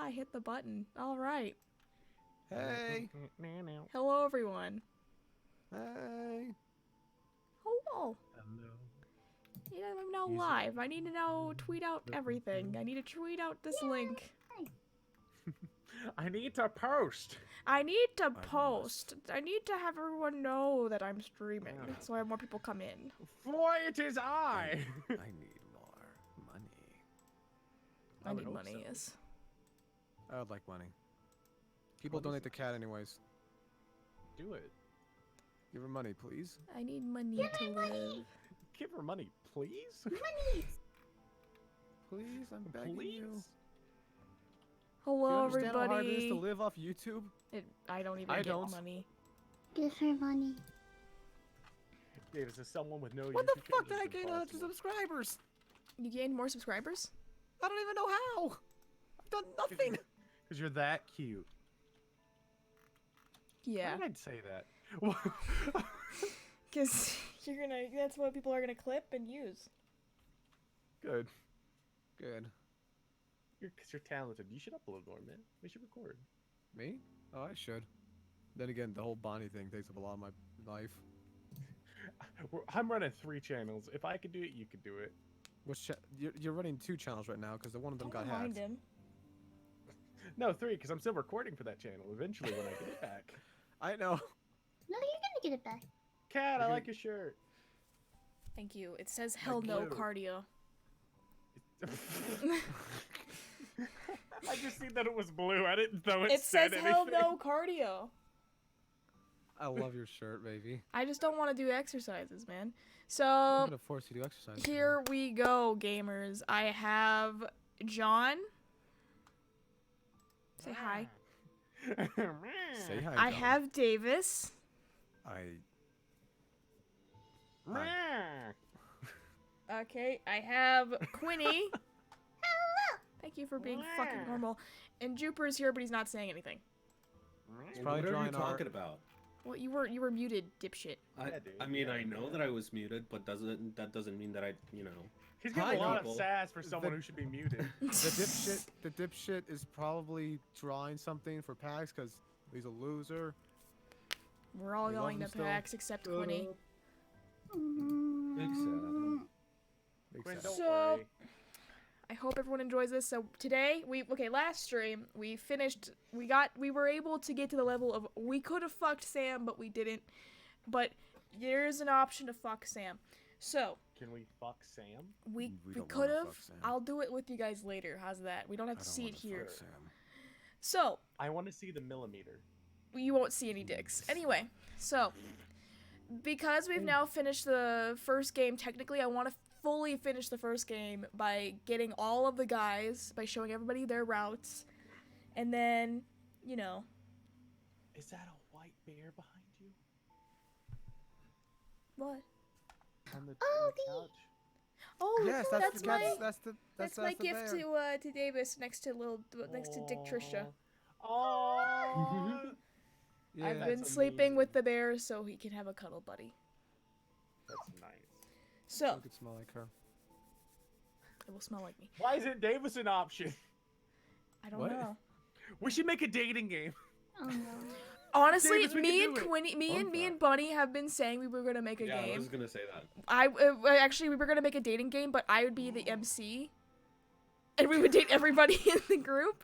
I hit the button. All right. Hey. Hello, everyone. Hey. Hello. Hello. You know, I'm now live. I need to now tweet out everything. I need to tweet out this link. I need to post. I need to post. I need to have everyone know that I'm streaming, so I have more people come in. For it is I. I need more money. I need would hope money, so. yes. I would like money. People donate the cat anyways. Do it. Give her money, please. I need money to live. Give her money, please. Please, I'm begging you. Please. Do you Hello, understand how hard it is to everybody. live off YouTube? I don't even I get don't. money. Give her money. Davis is someone with no What YouTube the fuck did channel, I it's gain impossible. subscribers? You gained more subscribers? I don't even know how. I've done nothing. Because you're that cute. Yeah. Why did I say that? Because that's what people are gonna clip and use. Good. Good. Because you're talented. You should upload more, man. We should record. Me? Oh, I should. Then again, the whole Bonnie thing takes up a lot of my life. I'm running 3 channels. If I could do it, you could do it. Which you're running 2 channels right now because the one of them Don't got remind hacked. him. No, 3, because I'm still recording for that channel. Eventually, when I get it back. I know. No, you're gonna get it back. Cat, I like your shirt. Thank you. It says hell no glue. cardio. I just seen that it was blue. I didn't know it It says said hell anything. no cardio. I love your shirt, baby. I just don't want to do exercises, man. I'm So gonna force you to exercise. here we go, gamers. I have John. Say hi. Say hi. I John. have Davis. Okay, I have Quinny. Thank you for being fucking normal. And Jupiter's here, but he's not saying anything. It's probably What are you drawing art. talking about? Well, you were muted, dipshit. I mean, I know that I was muted, but that doesn't mean that I, you know. He's got Hi, a lot people. of sass for someone The- who should be muted. The dipshit is probably drawing something for PAX because he's a loser. We're all We love going him to still. PAX except Quinny. Big sad. Big Quinn, sad. don't So- worry. I hope everyone enjoys this. So today last stream we finished. We were able to get to the level of we could have fucked Sam, but we didn't. But there's an option to fuck Sam. So Can we fuck Sam? we don't could wanna have. fuck Sam. I'll do it with you guys later. How's that? We don't have I to don't see it wanna here. fuck Sam. So I want to see the millimeter. you won't see any dicks. Anyway, so because we've now finished the first game, technically I want to fully finish the first game by getting all of the guys, by showing everybody their routes, and then, you know, Is that a white bear behind you? what? On the, Oh, couch? Oh, Yes, that's my that's my the gift bear. to Davis next to Dick Trisha. Oh. Yeah. I've That's been sleeping amazing. with the bear so he can have a cuddle buddy. That's nice. So You could smell like her. it will smell like me. Why isn't Davis an option? I don't What? know. We should make a dating game. Oh no. Honestly, Davis, we me can and do it. Quinny, me Love and Bunny have been saying we were gonna make a Yeah, I game. was gonna say that. Actually we were gonna make a dating game, but I would be the MC, and we would date everybody in the group.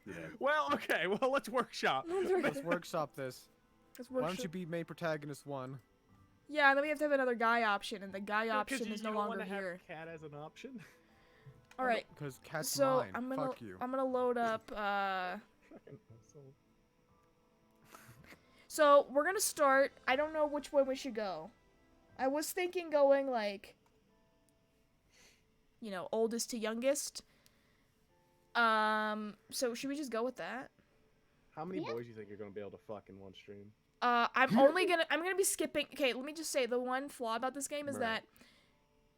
Yeah. Well, okay. Well, let's workshop. Let's workshop this. Let's Why don't workshop- you be main protagonist 1? Yeah, and then we have to have another guy option, and the guy Because option you is no don't longer wanna have here. Cat as an option. All right, Because cat's so mine. Fuck you. I'm gonna load up. Fucking asshole. So we're gonna start. I don't know which way we should go. I was thinking going like, you know, oldest to youngest. So should we just go with that? How many Yeah. boys do you think you're gonna be able to fuck in one stream? I'm gonna be skipping. Okay, let me just say the one flaw about this game is Right. that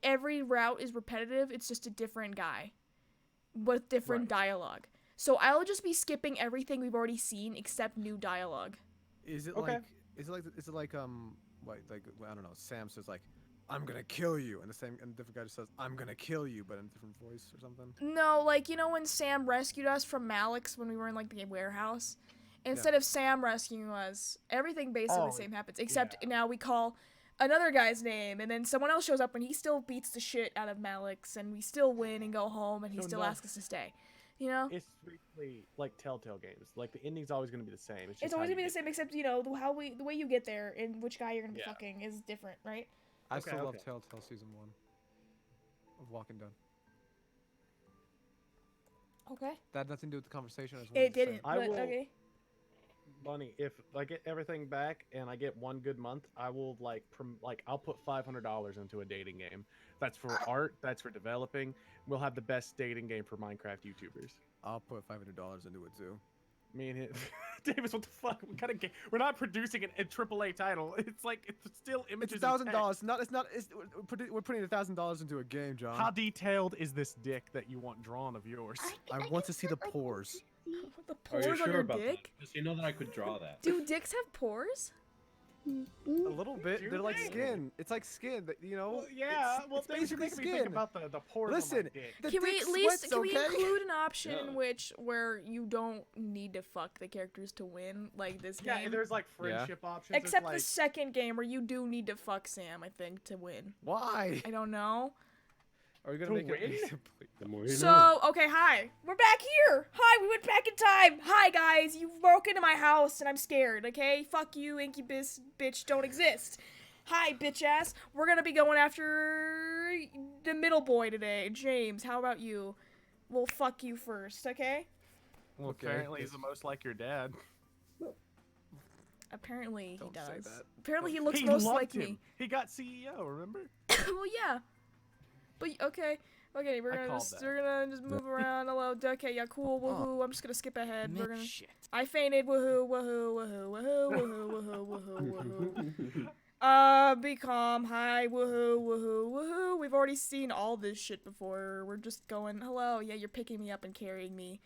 every route is repetitive. It's just a different guy with different Right. dialogue. So I'll just be skipping everything we've already seen except new dialogue. Is it Okay. like? Is it like? What? Like I don't know. Sam says like, I'm gonna kill you, and the different guy just says, I'm gonna kill you, but in a different voice or something. No, like, you know when Sam rescued us from Malik's when we were in, like, the warehouse? Instead of Sam rescuing us, everything basically the same happens, except now we call another guy's name, and then someone else shows up, and he still beats the shit out of Malik's, and we still win and go home, and he still asks us to stay. You know? It's basically like Telltale games. Like, the ending's always going to be the same. It's always gonna be the same, except, you know, the way you get there and which guy you're gonna be fucking is different, right? I still love Telltale Season 1 of Walking Dead. Okay. That had nothing to do with the conversation. It didn't, I but will- okay. Bunny, if I get everything back and I get one good month, I will I'll put $500 into a dating game. That's for art. That's for developing. We'll have the best dating game for Minecraft YouTubers. I'll put $500 into it too. Me and him. Davis, what the fuck? What kind of game? We're not producing a AAA title. It's like it's still images. It's $1,000. We're putting $1,000 into a game, John. How detailed is this dick that you want drawn of yours? I want to see the pores. The Are you pores on sure your about that? dick? Because you know that I could draw that. Do dicks have pores? A little bit. Do They're like they? skin. It's like skin. That you know. Yeah. It's Davis, you're basically making me skin. think about the pores Listen, on my dick. the Can we dick at least sweats, can we okay? include an option Yeah. where you don't need to fuck the characters to win, like this Yeah, game? there's like friendship options. There's, Except like, the second game where you do need to fuck Sam, I think, to win. Why? I don't know. Are you gonna To make it? win? The more you So, know. okay, hi. We're back here. Hi, we went back in time. Hi, guys. You broke into my house and I'm scared, okay? Fuck you, incubus, bitch, don't exist. Hi, bitch ass. We're gonna be going after the middle boy today, James. How about you? We'll fuck you first, okay? Well, Okay. apparently he's the most like your dad. Apparently Don't he say does. that. Apparently he looks He most loved like him. me. He got CEO, remember? Well, yeah. But okay, we're I gonna called just that. we're gonna just move around. Hello, okay, yeah, cool, woohoo. I'm just gonna skip ahead. We're gonna. Shit. I fainted. Woohoo, woohoo, woohoo, woohoo, woohoo, woohoo, woohoo, woohoo. Be calm. Hi, woohoo, woohoo, woohoo. We've already seen all this shit before. We're just going. Hello, yeah, you're picking me up and carrying me.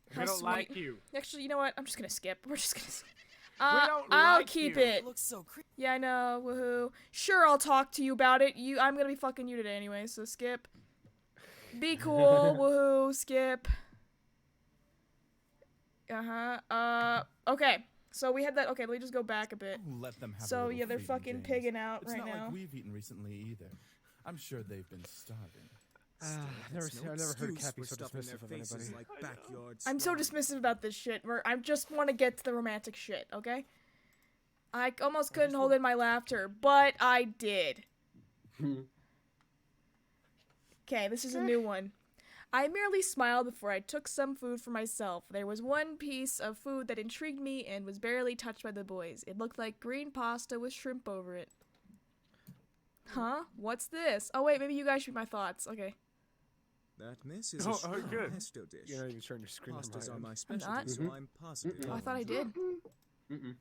We How don't sweet. like you. Actually, you know what? I'm just gonna skip. We're just gonna. don't I'll like keep you. it. Looks so creepy. Yeah, I know. Woohoo. Sure, I'll talk to you about it. I'm gonna be fucking you today anyway, so skip. Be cool. Woohoo. Skip. Okay. So we had that. Okay, let me just go back a bit. Let them have a So little yeah, they're freedom, fucking James. pigging out It's right not now. like we've eaten recently either. I'm sure they've been starving. I've never heard Cappy so dismissive of anybody. Like backyard I'm so dismissive about this shit. I just want to get to the romantic shit, okay? I almost couldn't hold in my laughter, but I did. Okay, this is a new one. I merely smiled before I took some food for myself. There was one piece of food that intrigued me and was barely touched by the boys. It looked like green pasta with shrimp over it. Huh? What's this? Oh wait, maybe you guys should read my thoughts. Okay. That, miss, is Oh, a oh, strong good. pesto dish. You're not even sharing your screen. on Pastas my are end. my not. specialty, so I'm positive. Oh, I thought I did. Mm-mm.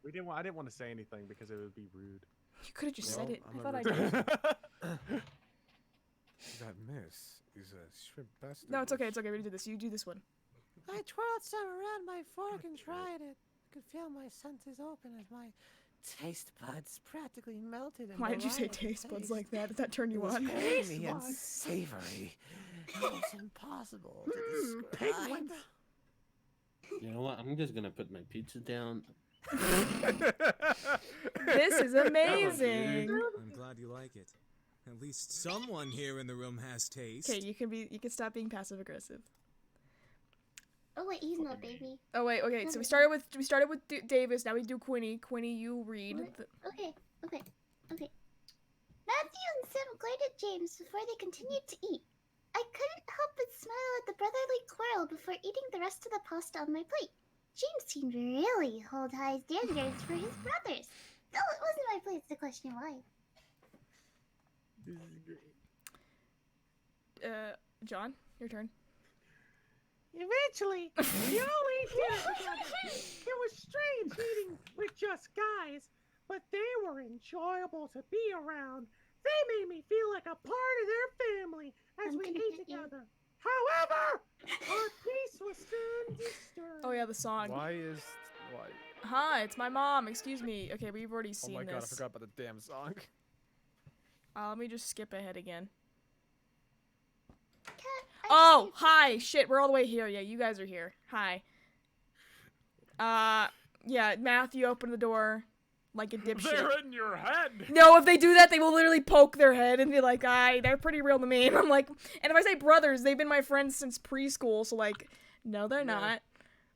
I didn't want to say anything because it would be rude. You could have just said Well, it. I'm I not thought I rude. did. That miss is a shrimp pesto. No, it's okay. dish. It's okay. We do this. You do this one. I twirled some around my fork and tried it. I could feel my senses open as my taste buds practically melted. in Why did you say delight of taste buds taste. like that? Did that turn It you was on? creamy and savory. It's impossible to describe. You know what? I'm just gonna put my pizza down. This is amazing. I'm glad you like it. At least someone here in the room has taste. Okay, you can stop being passive aggressive. Oh wait, he's not baby. Oh wait, okay. So we started with Davis. Now we do Quinny. Quinny, you read. Okay. Matthew and Sim glared at James before they continued to eat. I couldn't help but smile at the brotherly quarrel before eating the rest of the pasta on my plate. James seemed to really hold high standards for his brothers, though it wasn't my place to question why. This is great. John, your turn. Eventually, we all ate dinner together. It was strange eating with just guys, but they were enjoyable to be around. They made me feel like a part of their family as I'm we gonna ate get you. together. However, our peace was soon disturbed. Oh yeah, the song. Why? Hi, it's my mom. Excuse me. Okay, we've already Oh seen my this. god, I forgot about the damn song. Let me just skip ahead again. Cat, I Oh, just hi. Shit, we're all the way here. Yeah, you guys are here. Hi. Yeah, Matthew opened the door like a dipshit. They're in your head. No, if they do that, they will literally poke their head and be like, they're pretty real to me. And I'm like, and if I say brothers, they've been my friends since preschool, so like, no, they're not.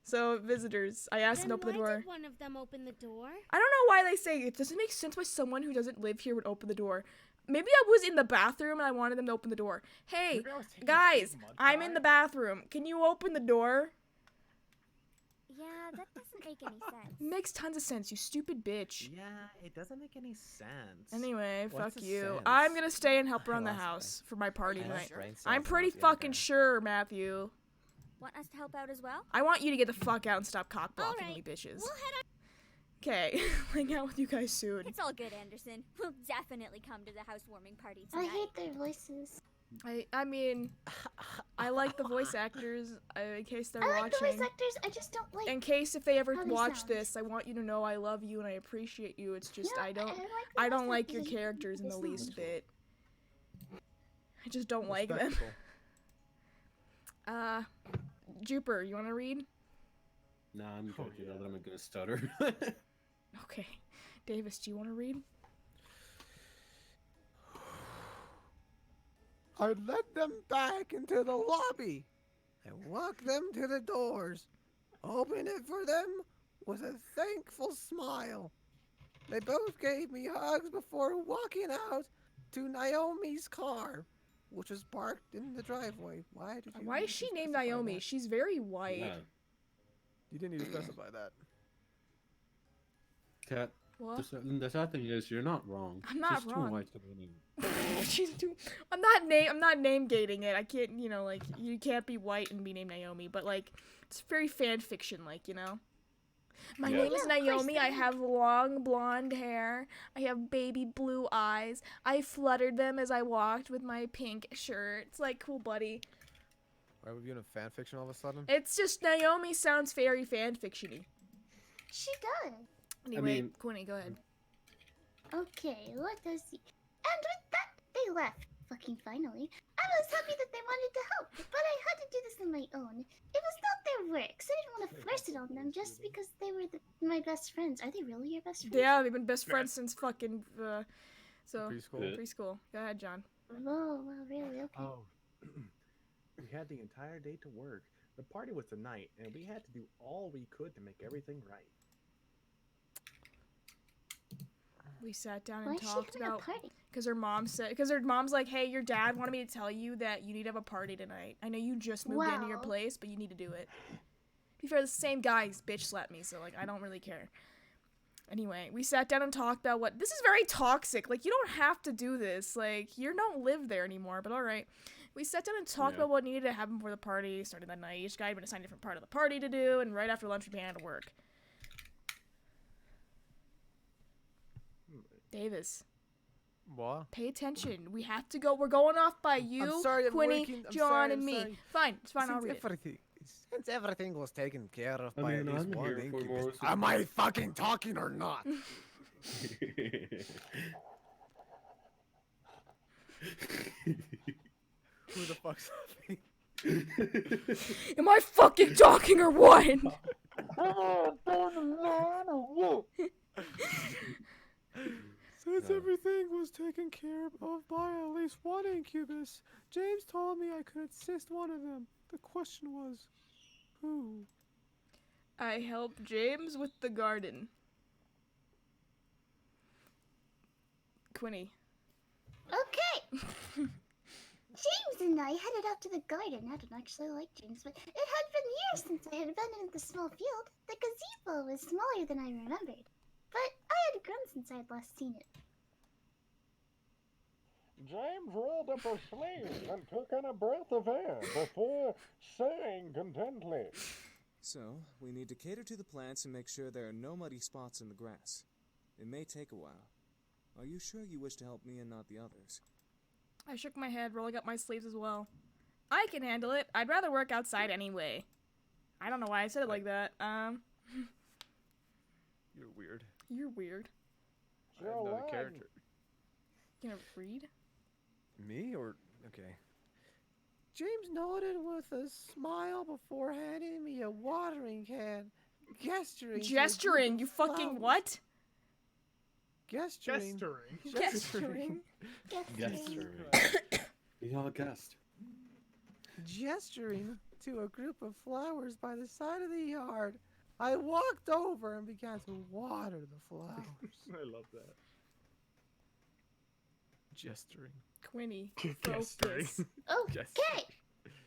So, visitors, I asked them to open the door. Why did one of them open the door? I don't know why they say it doesn't make sense why someone who doesn't live here would open the door. Maybe I was in the bathroom and I wanted them to open the door. Hey, guys, I'm in the bathroom. Can you open the door? Yeah, that doesn't make any sense. Makes tons of sense, you stupid bitch. Yeah, it doesn't make any sense. Anyway, What's fuck the you. sense? I'm gonna stay and help I around the lost house for my party I tonight. lost brain cells I'm when I pretty was younger. fucking sure, Matthew. Want us to help out as well? I want you to get the fuck out and stop cock blocking Alright, me, bitches. we'll head on. Okay, hang out with you guys soon. It's all good, Anderson. We'll definitely come to the housewarming party I tonight. hate their voices. I mean, I like the voice actors in case they're I like the watching. voice actors, I just don't like... In case if they ever how they watch sound. this, I want you to know I love you and I appreciate you. It's just No, I don't I don't like like your the characters in the sound. least bit. I just don't like them. Jupiter, you want to read? Nah, I'm good. You know that I'm gonna stutter. Okay. Davis, do you want to read? I led them back into the lobby and walked them to the doors. Opened it for them with a thankful smile. They both gave me hugs before walking out to Naomi's car, which was parked in the driveway. Why did you Why need is to she named specify Naomi? that? She's very white. Yeah. You didn't need to specify that. Cat. What? The sad thing is, you're not wrong. I'm not She's wrong. too white to be named. She's too. I'm not name gating it. I can't. You know, like you can't be white and be named Naomi. But like, it's very fan fiction, like you know. My Yeah. name is Yeah, of course, Naomi. I have long blonde hair. I have baby blue eyes. I fluttered them as I walked with my pink shirt. It's like, cool, buddy. Why are we viewing a fan fiction all of a sudden? It's just Naomi sounds very fan fictiony. She does. Anyway, mean- Quinny, go ahead. Okay, let us see. And with that, they left. Fucking finally. I was happy that they wanted to help, but I had to do this on my own. It was not their work, so I didn't want to force it on them just because they were my best friends. Are they really your best friends? Yeah, they've been best friends since fucking so Preschool. preschool. Go ahead, John. Oh, well, really? Okay. Oh. We had the entire day to work. The party was tonight, and we had to do all we could to make everything right. We sat down Why and is she talked having about a party? because her mom's like, hey, your dad wanted me to tell you that you need to have a party tonight. I know you just moved into your Wow. place, but you need to do it. To be fair, the same guy bitch slapped me, so like I don't really care. Anyway, we sat down and talked about what this is very toxic. Like you don't have to do this. Like you don't live there anymore, but all right. We sat down and talked Yeah. about what needed to happen before the party started that night. Each guy had been assigned a different part of the party to do, and right after lunch we began to work. Davis, What? pay attention. We have to go. We're going off by you, sorry, I'm Quinny, working. I'm John, sorry, and I'm me. sorry. Fine, it's fine. I'll read it. Since everything was taken care of I by mean, at least I'm one here for incubus, more am I fucking talking or not? Who the fuck's laughing? Am I fucking talking or what? Since everything was taken care of by at least one incubus, James told me I could assist one of them. The question was, who? I helped James with the garden. Quinny. Okay. James and I headed out to the garden. I don't actually like James, but it had been years since I had abandoned the small field. The gazebo was smaller than I remembered, but I had grown since I had last seen it. James rolled up her sleeves and took in a breath of air before saying contentedly, So, we need to cater to the plants and make sure there are no muddy spots in the grass. It may take a while. Are you sure you wish to help me and not the others? I shook my head, rolling up my sleeves as well. I can handle it. I'd rather work outside anyway. I don't know why I said it like that. You're weird. You're weird. I have no character. You gonna read? Me or okay. James nodded with a smile before handing me a watering can, gesturing. Gesturing? You fucking what? Gesturing. Gesturing. Gesturing. We all guessed. Gesturing to a group of flowers by the side of the yard. I walked over and began to water the flowers. I love that. Gesturing. Quinny, Gesturing. focus. Okay.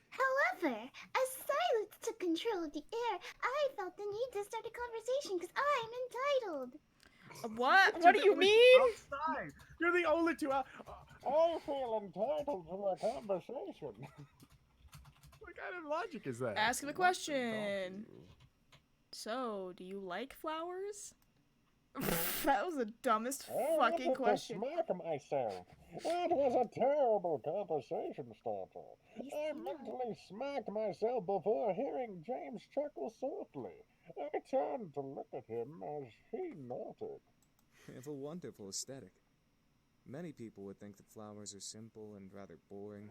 However, as silence took control of the air, I felt the need to start a conversation because I'm entitled. What? What do you mean? Outside. You're the only two out. I feel entitled to a conversation. What kind of logic is that? Ask the question. So, do you like flowers? That was the dumbest fucking question. Smack myself. It was a terrible conversation starter. I mentally smacked myself before hearing James chuckle softly. I turned to look at him as he nodded. They have a wonderful aesthetic. Many people would think that flowers are simple and rather boring,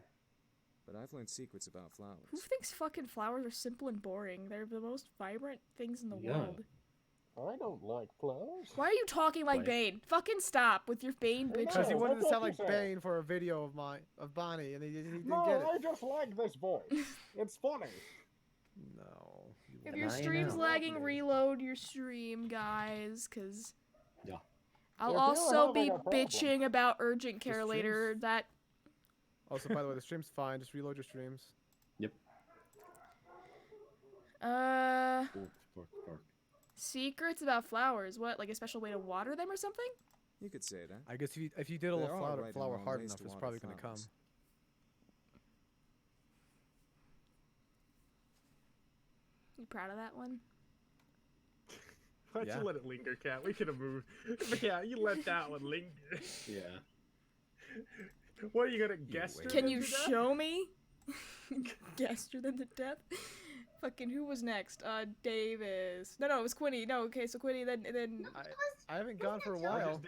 but I've learned secrets about flowers. Who thinks fucking flowers are simple and boring? They're the most vibrant things in the world. I don't like flowers. Why are you talking like Bane? Fucking stop with your Bane bitch. Because he No, wanted what to sound did like you say? Bane for a video of Bonnie, and he didn't No, get it. I just like this voice. It's funny. No. If your stream's lagging, reload your stream, guys, because I'll If you're also be having a problem. bitching about urgent care stream's- later. That Also, by the way, the stream's fine. Just reload your streams. Yep. uh Bark. secrets about flowers. What, like a special way to water them or something? You could say that. I guess if you did a There little are right and flower wrong hard ways enough, to it's water probably gonna come. flowers. You proud of that one? Why'd Yeah. you let it linger, Cat? We could have moved. But yeah, you let that one linger. Yeah. What are you gonna guess? wait. Can you show me? Gesture them to death. Fucking who was next? Davis. No, it was Quinny. No, okay, so Quinny. Then. I haven't gone for a I while.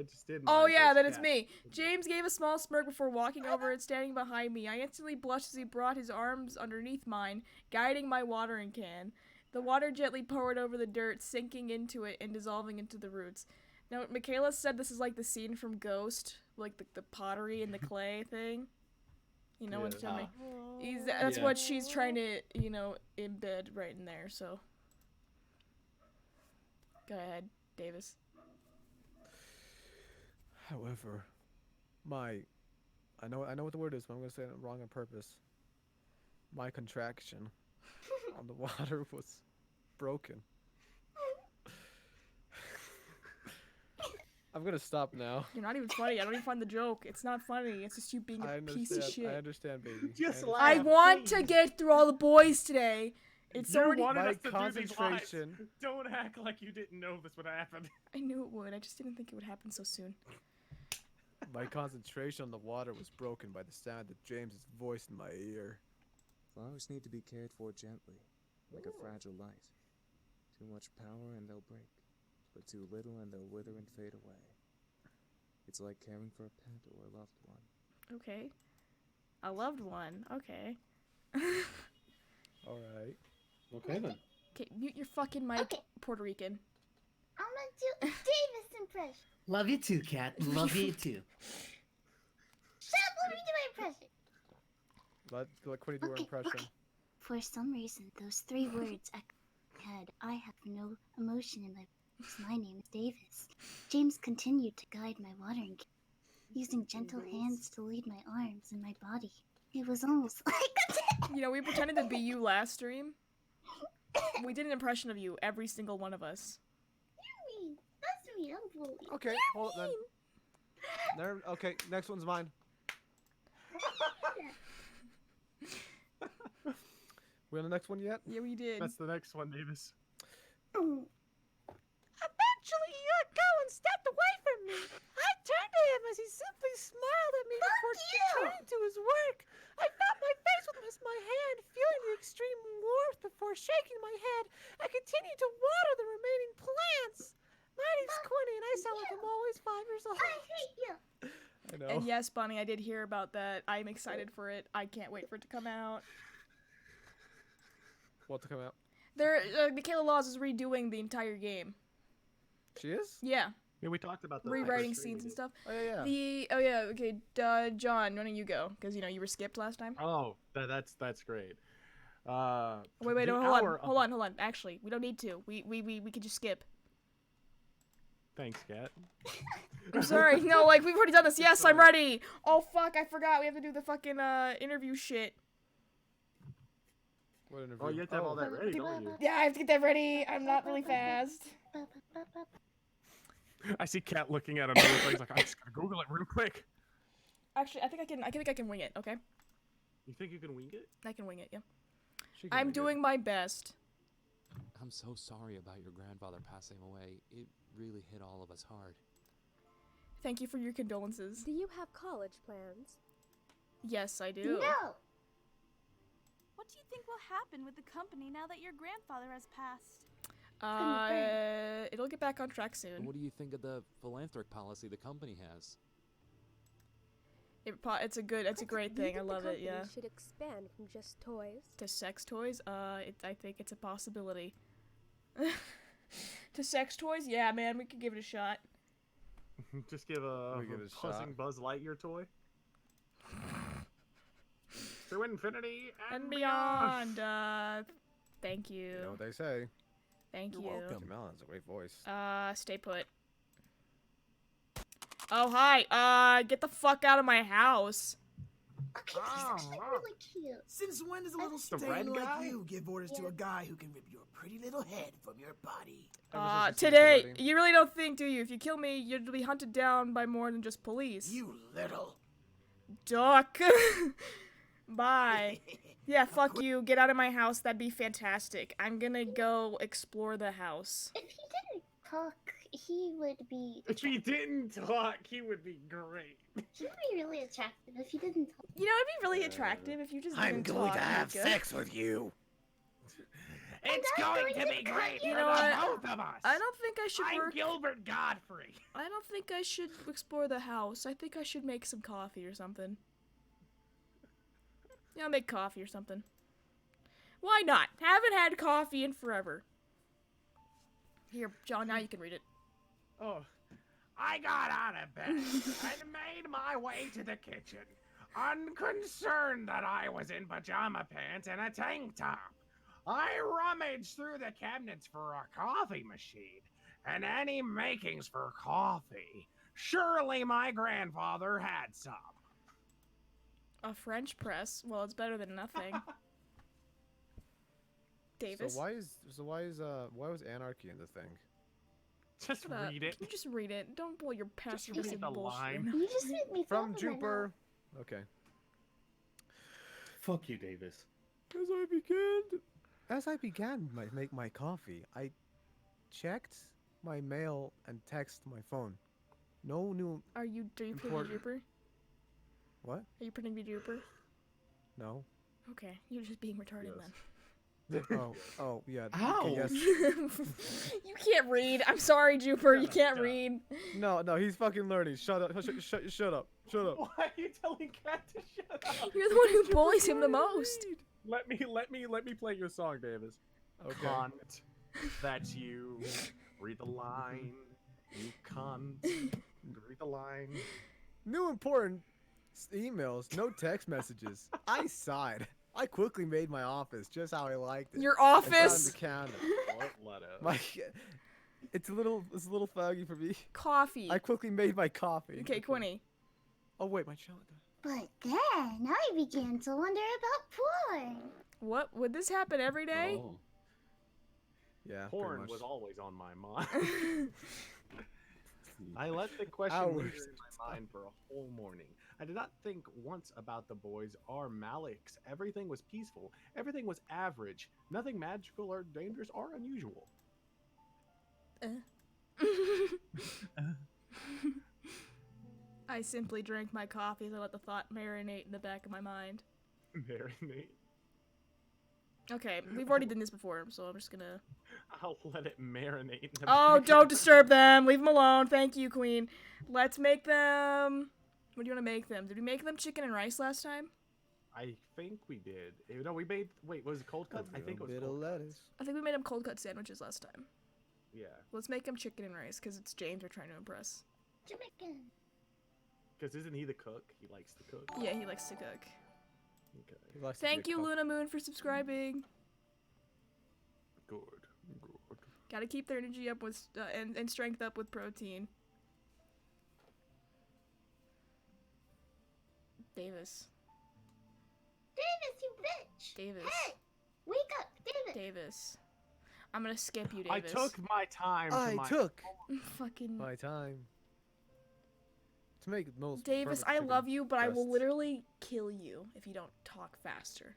just did. Oh mine, yeah, so then it's Cat. me. James gave a small smirk before walking over and standing behind me. I instantly blushed as he brought his arms underneath mine, guiding my watering can. The water gently poured over the dirt, sinking into it and dissolving into the roots. Now, Michaela said this is like the scene from Ghost, like the pottery and the clay thing. You know, that's what she's trying to, embed right in there, so. Go ahead, Davis. However, I know what the word is, but I'm gonna say it wrong on purpose. My contraction on the water was broken. I'm gonna stop now. You're not even funny. I don't even find the joke. It's not funny. It's just you being a piece of shit. I understand, baby. Just laugh. I want to get through all the boys today. It's You already. wanted My us to do these lives. concentration. Don't act like you didn't know this would happen. I knew it would. I just didn't think it would happen so soon. My concentration on the water was broken by the sound of James's voice in my ear. Flowers need to be cared for gently, like a fragile light. Too much power and they'll break, but too little and they'll wither and fade away. It's like caring for a pet or a loved one. Okay. A loved one. Okay. Alright. Okay then. Okay, mute your fucking mic, Okay. Puerto Rican. I'm gonna do Davis impression. Love you too, Cat. Love you too. Shut up, let me do my impression. Let Quinny do her impression. Okay. For some reason, those 3 words echo in my head. I have no emotion in my voice. My name is Davis. James continued to guide my watering can, using gentle hands to lead my arms and my body. It was almost like We pretended to be you last stream. We did an impression of you, every single one of us. That's me. I'm bullied. Okay, hold up then. Okay, next one's mine. We on the next one yet? Yeah, we did. That's the next one, Davis. Eventually, he let go and stepped away from me. I turned to him as he simply smiled at me before returning to his work. I felt my face with my hand, feeling the extreme warmth before shaking my head. I continued to water the remaining plants. My name's Quinny, and I sound like I'm always 5 years old. I hate you. I know. And yes, Bunny, I did hear about that. I'm excited for it. I can't wait for it to come out. What to come out? Michaela Laws is redoing the entire game. She is? Yeah. Yeah, we talked about the Rewriting scenes and stuff. Oh yeah. Okay. John, why don't you go? Because you were skipped last time. Oh, that's great. Wait, the hold on. Actually, we don't need to. We could just skip. Thanks, Kat. I'm sorry. No, like we've already done this. Yes, I'm ready. Oh fuck, I forgot. We have to do the fucking interview shit. What interview? Oh, you have to have all that ready, don't you? Yeah, I have to get that ready. I'm not really fast. I see Kat looking at another thing. Like, I just gotta Google it real quick. Actually, I think I can wing it. Okay. You think you can wing it? I can wing it. Yeah. She can I'm wing it. doing my best. I'm so sorry about your grandfather passing away. It really hit all of us hard. Thank you for your condolences. Do you have college plans? Yes, I do. No! What do you think will happen with the company now that your grandfather has passed? It'll get back on track soon. What do you think of the philanthropic policy the company has? It's a great thing. I love it. Yeah. Should expand from just toys to sex toys. I think it's a possibility. To sex toys, yeah, man, we could give it a shot. Just give a buzzing Buzz Lightyear toy. To infinity and beyond. Thank you. You know what they say. Thank you. You're welcome. Mel has a great voice. Stay put. Oh, hi. Get the fuck out of my house. Okay, he's actually really cute. Since when does a little The red stain like guy? you give orders to a guy who can rip your pretty little head from your body? Today, you really don't think, do you? If you kill me, you'll be hunted down by more than just police. You little. Duck. Bye. Yeah, fuck you. Get out of my house. That'd be fantastic. I'm gonna go explore the house. If he didn't talk, he would be... If he didn't talk, he would be great. He would be really attractive if he didn't talk. You know, it'd be really attractive if you just didn't talk. I'm going to have sex with you. It's going to be great You for know what? both of us. I don't think I should I'm work... Gilbert Godfrey. I don't think I should explore the house. I think I should make some coffee or something. Yeah, I'll make coffee or something. Why not? Haven't had coffee in forever. Here, John, now you can read it. Oh, I got out of bed and made my way to the kitchen, unconcerned that I was in pajama pants and a tank top. I rummaged through the cabinets for a coffee machine and any makings for coffee. Surely my grandfather had some. A French press? Well, it's better than nothing. Davis? So why was anarchy in the thing? Just read it. You just read it. Don't pull your passive read the line. You just made me From fall in my Jupiter. Okay. Fuck you, Davis. As I began to make my coffee, I checked my mail and text my phone. No new. Are you pretending to be Jupiter? What? Are you pretending to be Jupiter? No. Okay, you're just being retarded then. Oh, yeah. Ow. Okay, yes. You can't read. I'm sorry, Jupiter. You can't read. No, he's fucking learning. Shut up. Shut up. Why are you telling Kat to shut up? You're the one who bullies him the most. Let me play your song, Davis. Okay. Cunt. That's you. Read the line. You cunt. Read the line. New important emails, no text messages. I sighed. I quickly made my office just how I liked it. Your office? It's a little foggy for me. Coffee. I quickly made my coffee. Okay, Quinny. Oh wait, my child. But then I began to wonder about porn. What? Would this happen every day? Oh. Yeah. Porn was always on my mind. I let the question linger in my mind for a whole morning. I did not think once about the boys or Malik's. Everything was peaceful. Everything was average. Nothing magical or dangerous or unusual. I simply drank my coffee as I let the thought marinate in the back of my mind. Marinate? Okay, we've already done this before, so I'm just gonna... I'll let it marinate in the Oh, back don't disturb them! Leave them alone! Thank you, Queen. Let's make them... What do you want to make them? Did we make them chicken and rice last time? I think we did. No, we made. Wait, was it cold cut? I think it was bit of cold cut. lettuce. I think we made them cold cut sandwiches last time. Yeah. Let's make them chicken and rice because it's James we're trying to impress. Jamaican. Because isn't he the cook? He likes to cook. Yeah, he likes to cook. Okay. He likes to Thank get you, coffee. Luna Moon, for subscribing. Good. Gotta keep their energy up with and strength up with protein. Davis. Davis, you bitch! Davis. Hey! Wake up, Davis! Davis. I'm gonna skip you, I Davis. took my time. Fucking. my time. To make the most Davis, perfect I chicken love you, but I will breasts. literally kill you if you don't talk faster.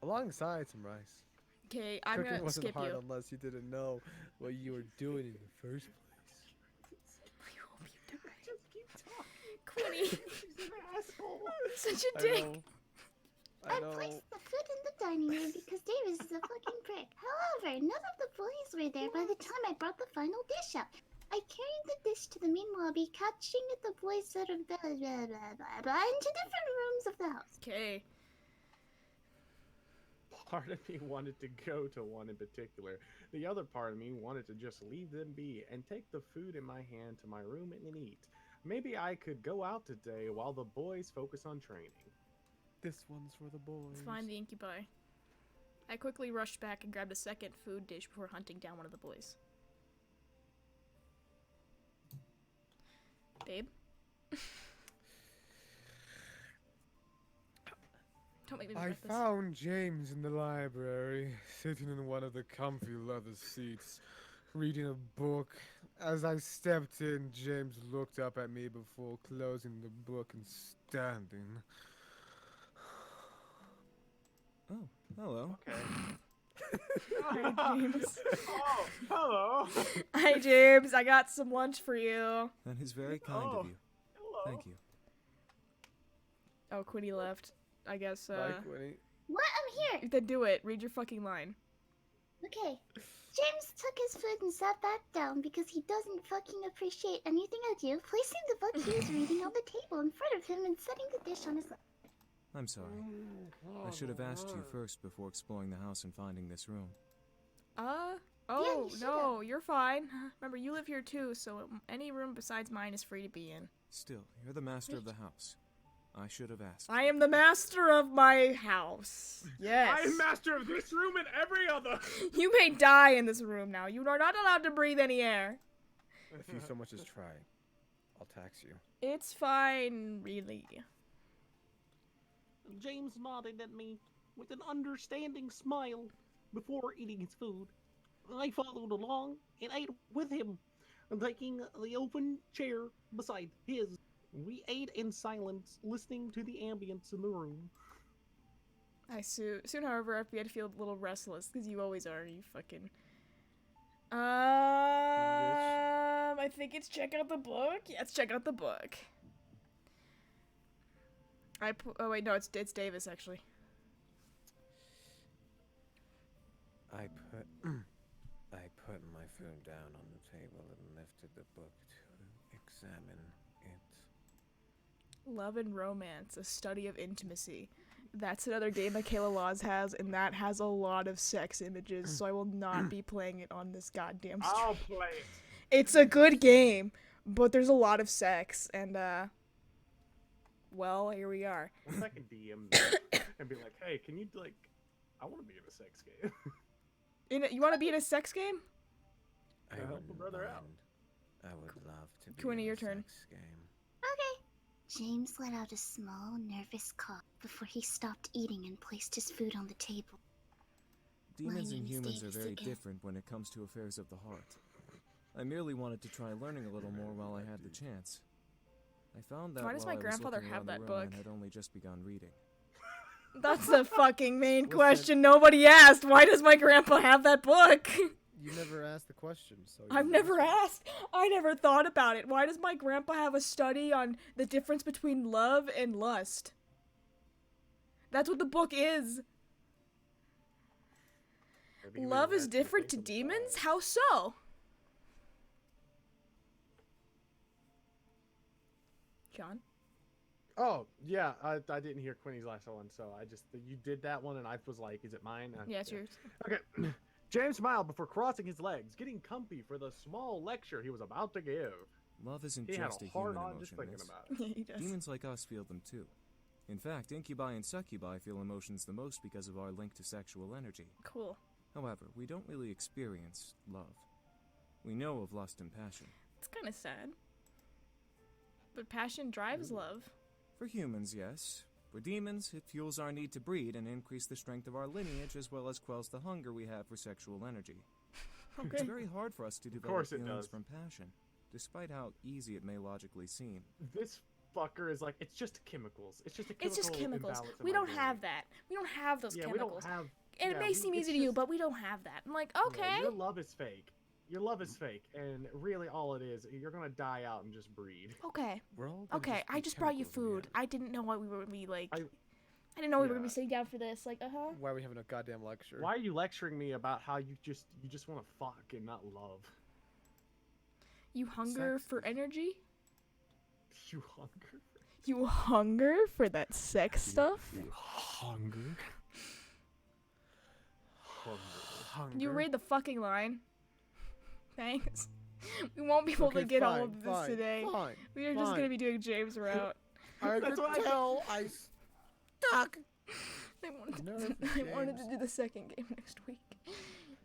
Alongside some rice. Okay, I'm Cooking gonna wasn't skip hard you. unless you didn't know what you were doing in the first place. Just keep talking. Quinny. She's an asshole. Such a I dick. know. I know. placed the food in the dining room because Davis is a fucking prick. However, none of the boys were there by the time I brought the final dish out. I carried the dish to the main lobby, catching the boys sort of blah blah blah blah blah into different rooms of the house. Okay. Part of me wanted to go to one in particular. The other part of me wanted to just leave them be and take the food in my hand to my room and eat. Maybe I could go out today while the boys focus on training. This one's for the boys. Let's find the incubi. I quickly rushed back and grabbed a second food dish before hunting down one of the boys. Babe? Don't make me I regret this. found James in the library, sitting in one of the comfy leather seats, reading a book. As I stepped in, James looked up at me before closing the book and standing. Oh, hello. Hi, James. Oh, hello. Hi, James. I got some lunch for you. That is very kind of you. Thank you. Oh, Quinny left. I guess, Bye, Quinny. What? I'm here! Then do it. Read your fucking line. Okay. James took his food and sat back down because he doesn't fucking appreciate anything I do, placing the book he was reading on the table in front of him and setting the dish on his lap. I'm sorry. I should have asked you first before exploring the house and finding this room. Oh, you no, you're fine. Remember, you live here too, so any room besides mine is free to be in. Still, you're the master of the house. I should have asked. I am the master of my house. Yes. I am master of this room and every other. You may die in this room now. You are not allowed to breathe any air. If you so much as try, I'll tax you. It's fine, really. James nodded at me with an understanding smile before eating his food. I followed along and ate with him, taking the open chair beside his. We ate in silence, listening to the ambience in the room. Soon, however, I began to feel a little restless, because you always are, you fucking... I think it's check out the book? Yeah, let's check out the book. Oh wait, no, it's Davis, actually. I put my phone down on the table and lifted the book to examine it. Love and Romance, a study of intimacy. That's another game Michaela Laws has, and that has a lot of sex images, so I will not be playing it on this goddamn stream. I'll play it. It's a good game, but there's a lot of sex, and, well, here we are. What if I could DM them and be like, hey, can you, like, I want to be in a sex game. You want to be in a sex game? I help a wouldn't brother out. mind. I would love to be Quinny, in your a turn. sex game. Okay. James let out a small, nervous cough before he stopped eating and placed his food on the table. Demons My and name is humans are Davis very again. different when it comes to affairs of the heart. I merely wanted to try learning a little more while I had the chance. I found that Why does while my I was grandfather looking have around the that room book? and had only just begun reading. That's the fucking main question nobody asked. Why does my grandpa have that book? You never asked the question, so... I've never asked. I never thought about it. Why does my grandpa have a study on the difference between love and lust? That's what the book is. Love is different to demons? How so? John? Oh, yeah, I didn't hear Quinny's last one, so you did that one, and I was like, is it mine? Yeah, it's yours. Okay. James smiled before crossing his legs, getting comfy for the small lecture he was about to give. Love isn't He had just a a hard human on just emotion, thinking Miss. about it. He does. Demons like us feel them too. In fact, incubi and succubi feel emotions the most because of our link to sexual energy. Cool. However, we don't really experience love. We know of lust and passion. It's kind of sad. But passion drives love. For humans, yes. For demons, it fuels our need to breed and increase the strength of our lineage, as well as quells the hunger we have for sexual energy. Okay. It's very hard for us to develop course it feelings does. from passion, despite how easy it may logically seem. This fucker is like, it's just chemicals. It's just a chemical It's just chemicals. imbalance in We my don't brain. have that. We don't have those Yeah, chemicals. we don't have... And yeah, it may seem it's easy to you, just- but we don't have that. I'm like, Yeah, okay. your love is fake. Your love is fake, and really all it is, you're gonna die out and just breed. Okay. We're all gonna Okay, just be I just brought you chemicals in the food. end. I didn't know what we were gonna be like. I didn't know we were gonna yeah. be sitting down for this. Like, Why are we having a goddamn lecture? Why are you lecturing me about how you just want to fuck and not love? You hunger for energy? You hunger? You hunger for that sex stuff? Hunger? Hunger. You read the fucking line. Thanks. We won't be able to Okay, get all fine, of this fine, today. fine, We are just fine. gonna be doing James route. I That's could what I tell I stuck. I wanted to do the second game next week.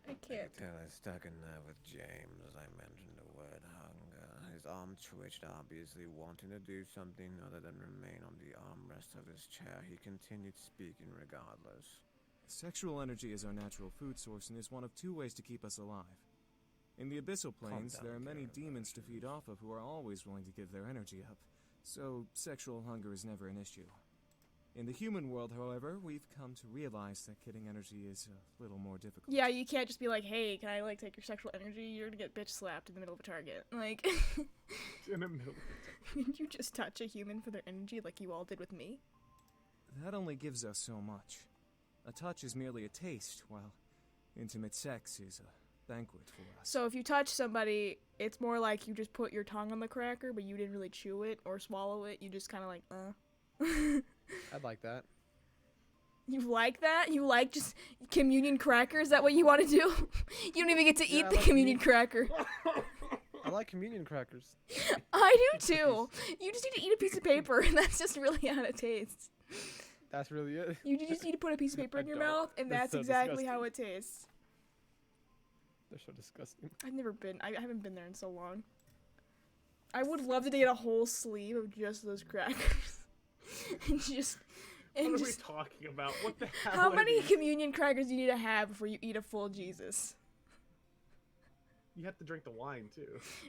I can't. Till I stuck in there with James as I mentioned the word hunger. His arm twitched, obviously wanting to do something other than remain on the armrest of his chair. He continued speaking regardless. Sexual energy is our natural food source and is one of two ways to keep us alive. In the abyssal planes, down, there are many Karen. demons to feed off of who are always willing to give their energy up, so sexual hunger is never an issue. In the human world, however, we've come to realize that getting energy is a little more difficult. Yeah, you can't just be like, hey, can I like take your sexual energy? You're gonna get bitch slapped in the middle of a Target. Like, In the middle. did you just touch a human for their energy like you all did with me? That only gives us so much. A touch is merely a taste, while intimate sex is a banquet for us. So if you touch somebody, it's more like you just put your tongue on the cracker, but you didn't really chew it or swallow it. You just kind of like, I'd like that. You like that? You like just communion cracker? Is that what you want to do? You don't even get to eat I the like communion cracker. I like communion crackers. I do too. You just need to eat a piece of paper, and that's just really how it tastes. That's really it. You just need to put a piece of paper in your don't. mouth, and That's that's so exactly disgusting. how it tastes. They're so disgusting. I've never been. I haven't been there in so long. I would love to get a whole sleeve of just those crackers, and just. What And are we just, talking about? What the hell? how are many these? communion crackers do you need to have before you eat a full Jesus? You have to drink the wine too.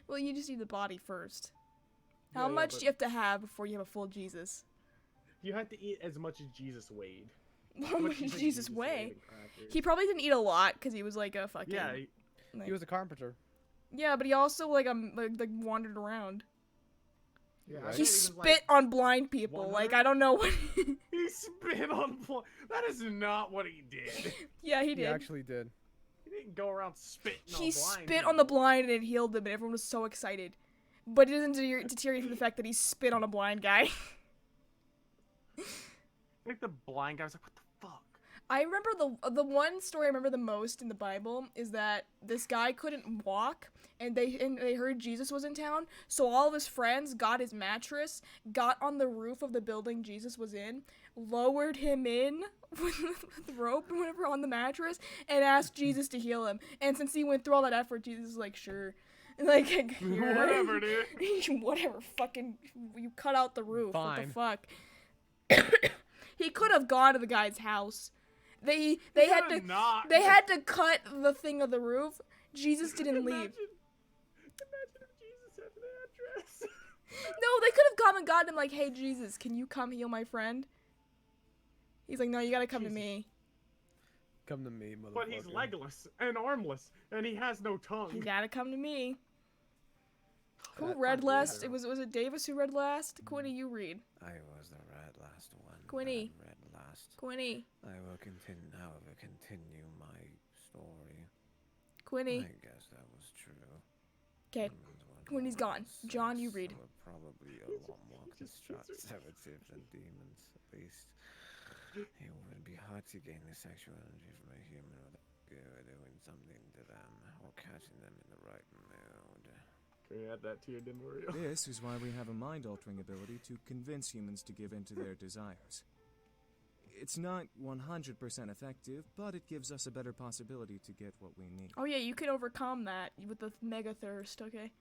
Well, you just need the body first. Yeah, How yeah, much but- do you have to have before you have a full Jesus? You have to eat as much as Jesus weighed. How much do you does think Jesus ate weigh? in crackers? He probably didn't eat a lot because he was like a fucking. Yeah, like- He was a carpenter. Yeah, but he also like wandered around. yeah. Right. He spit on blind people. Like I don't know what. He spit on. That is not what he did. Yeah, he He did. actually did. He didn't go around spitting on He blind spit on the blind and it healed them, and everyone was so excited. But it doesn't deteriorate from the fact that he spit on a blind guy. I think the blind guy was like, "What the fuck?" I remember the one story I remember the most in the Bible is that this guy couldn't walk, and they heard Jesus was in town, so all of his friends got his mattress, got on the roof of the building Jesus was in, lowered him in with rope and whatever on the mattress, and asked Jesus to heal him. And since he went through all that effort, Jesus was like, sure. Like, Whatever, dude. Whatever, fucking, you cut out the roof. Fine. What the fuck? He could have gone to the guy's house. They had to not. they had to cut the thing of the roof. Jesus didn't leave. Imagine if Jesus had an address. No, they could have come and gotten him like, hey Jesus, can you come heal my friend? He's like, no, you gotta come to me. Come to me, motherfucker. But he's legless and armless, and he has no tongue. You gotta come to me. Who That read might be last? better. Was it Davis who read last? Quinny, you read. I was the red last one. Quinny. I read last. Quinny. I will continue my story. Quinny. I guess that was true. Okay. when he's gone. John, you read. We're probably a lot more conservative than demons, at least. It would be hard to gain the sexual energy from a human without doing something to them or catching them in the right mood. Can you add that to your Demorio? This is why we have a mind-altering ability to convince humans to give in to their desires. It's not 100% effective, but it gives us a better possibility to get what we need. Oh yeah, you can overcome that with the mega thirst, okay?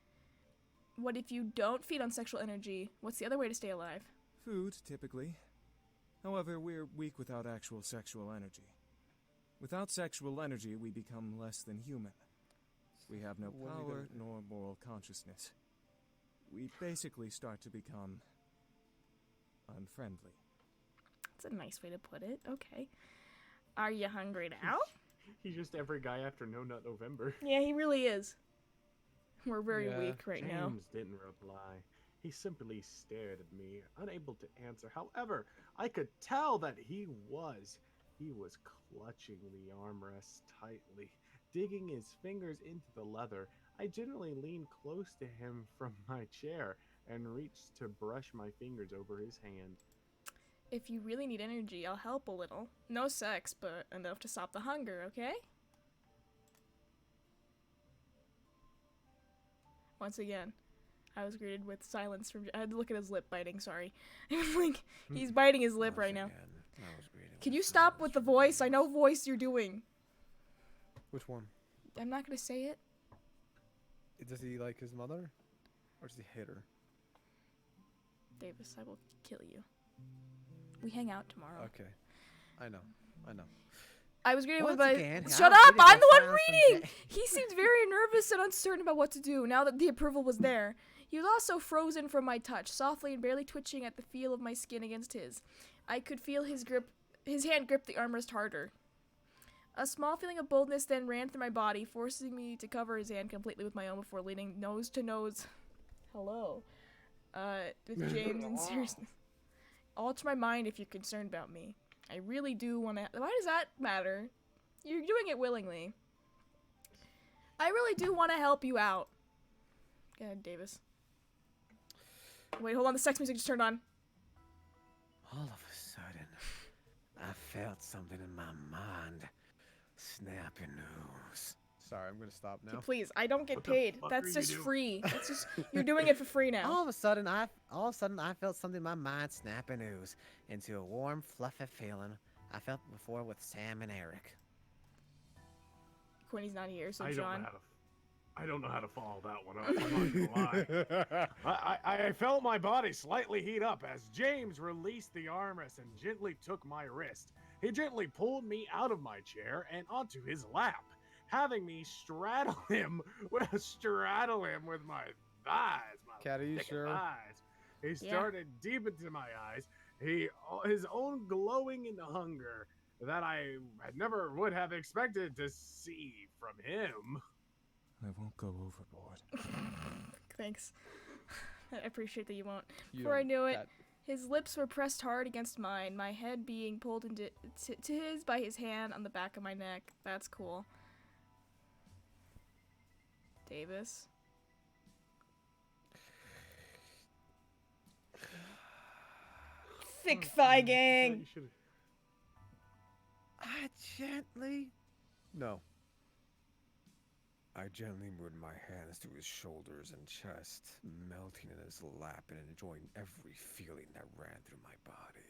What if you don't feed on sexual energy? What's the other way to stay alive? Food, typically. However, we're weak without actual sexual energy. Without sexual energy, we become less than human. We have no power nor moral consciousness. We basically start to become unfriendly. That's a nice way to put it. Okay. Are you hungry now? He's just every guy after No Nut November. Yeah, he really is. We're very weak right now. James didn't reply. He simply stared at me, unable to answer. However, I could tell that he was clutching the armrest tightly, digging his fingers into the leather. I generally leaned close to him from my chair and reached to brush my fingers over his hand. If you really need energy, I'll help a little. No sex, but enough to stop the hunger, okay? Once again, I was greeted with silence from... I had to look at his lip biting, sorry. It was like, he's biting his lip right now. Can you stop with the voice? I know voice you're doing. Which one? I'm not gonna say it. Does he like his mother? Or does he hate her? Davis, I will kill you. We hang out tomorrow. Okay. I know. I was greeted with Once my... again, Shut how up! did I'm it the one sound from reading! Jay? He seems very nervous and uncertain about what to do, now that the approval was there. He was also frozen from my touch, softly and barely twitching at the feel of my skin against his. I could feel his hand grip the armrest harder. A small feeling of boldness then ran through my body, forcing me to cover his hand completely with my own before leaning nose to nose. Hello. With James in seriousness. Alter my mind if you're concerned about me. I really do want to... Why does that matter? You're doing it willingly. I really do want to help you out. Go ahead, Davis. Wait, hold on. The sex music just turned on. All of a sudden, I felt something in my mind. Snapping news. Sorry, I'm gonna stop now. Please, I don't get What the paid. fuck That's are just you doing? free. That's just... You're doing it for free now. All of a sudden, I felt something in my mind snapping news into a warm, fluffy feeling I felt before with Sam and Eric. Quinny's not here, so I John... don't know how to follow that one up. I'm not gonna lie. I felt my body slightly heat up as James released the armrest and gently took my wrist. He gently pulled me out of my chair and onto his lap, having me straddle him with my thighs. Cat, are you sure? Thighs. He started deep into my eyes. His own glowing in hunger that I never would have expected to see from him. I won't go overboard. Thanks. I appreciate that you won't. You Before I don't- knew it, that- his lips were pressed hard against mine, my head being pulled into to his by his hand on the back of my neck. That's cool. Davis. Thick thigh gang. I gently moved my hands to his shoulders and chest, melting in his lap and enjoying every feeling that ran through my body.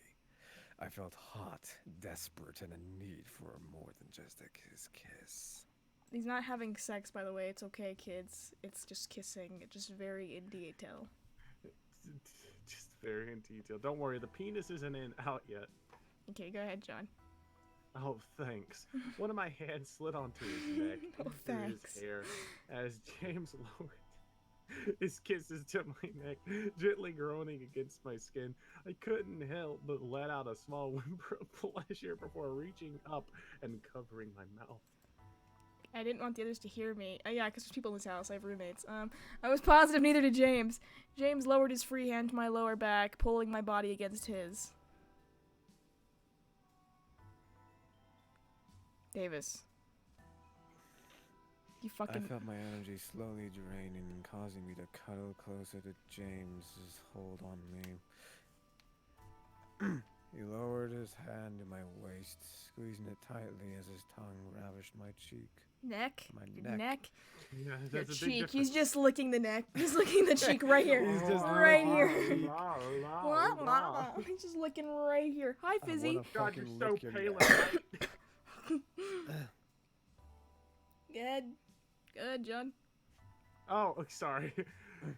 I felt hot, desperate, and a need for more than just a kiss. He's not having sex, by the way. It's okay, kids. It's just kissing. It's just very in detail. Just very in detail. Don't worry, the penis isn't out yet. Okay, go ahead, John. Oh, thanks. One of my hands slid onto his neck, Oh, into thanks. his hair, as James lowered his kisses to my neck, gently groaning against my skin. I couldn't help but let out a small whimper of pleasure before reaching up and covering my mouth. I didn't want the others to hear me. Yeah, because there's people in this house. I have roommates. I was positive neither did James. James lowered his free hand to my lower back, pulling my body against his. Davis. You I fucking. felt my energy slowly draining and causing me to cuddle closer to James's hold on me. He lowered his hand to my waist, squeezing it tightly as his tongue ravished my cheek. Neck? My Your neck? Yeah, Your that's a big cheek. He's difference. just licking the neck. He's licking the cheek right here. He's just right licking here. the cheek. He's just licking right here. Hi, I Fizzy. wanna God, you're fucking so lick your pale neck. and white. Good. Good, John. Oh, sorry.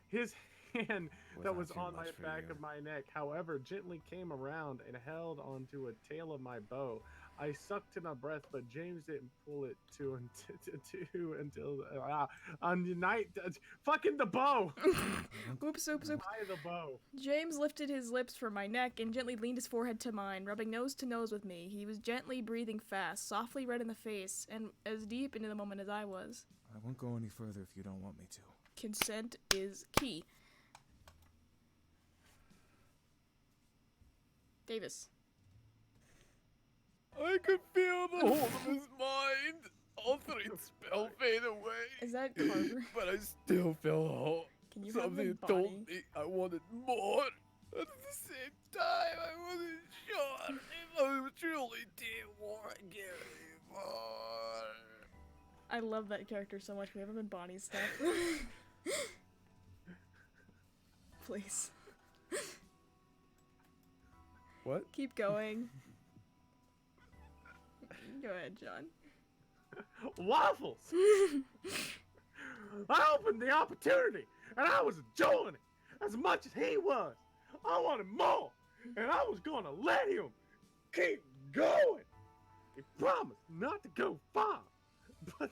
His hand Was that not was too on my much for back you. of my neck, however, gently came around and held onto a tail of my bow. I sucked in a breath, but James didn't pull it until on the night. Fucking the bow. Oops. By the bow. James lifted his lips from my neck and gently leaned his forehead to mine, rubbing nose to nose with me. He was gently breathing fast, softly red in the face, and as deep into the moment as I was. I won't go any further if you don't want me to. Consent is key. Davis. I could feel the hold of his mind. Altered spell fade away. Is that Carver? But I still feel whole. Can you have Something the told body? me I wanted more. At the same time, I wasn't sure if I truly did want to get any more. I love that character so much. We haven't been Bonnie stuff. Please. What? Keep going. Go ahead, John. Waffles. I opened the opportunity, and I was enjoying it as much as he was. I wanted more, and I was gonna let him keep going. He promised not to go far, but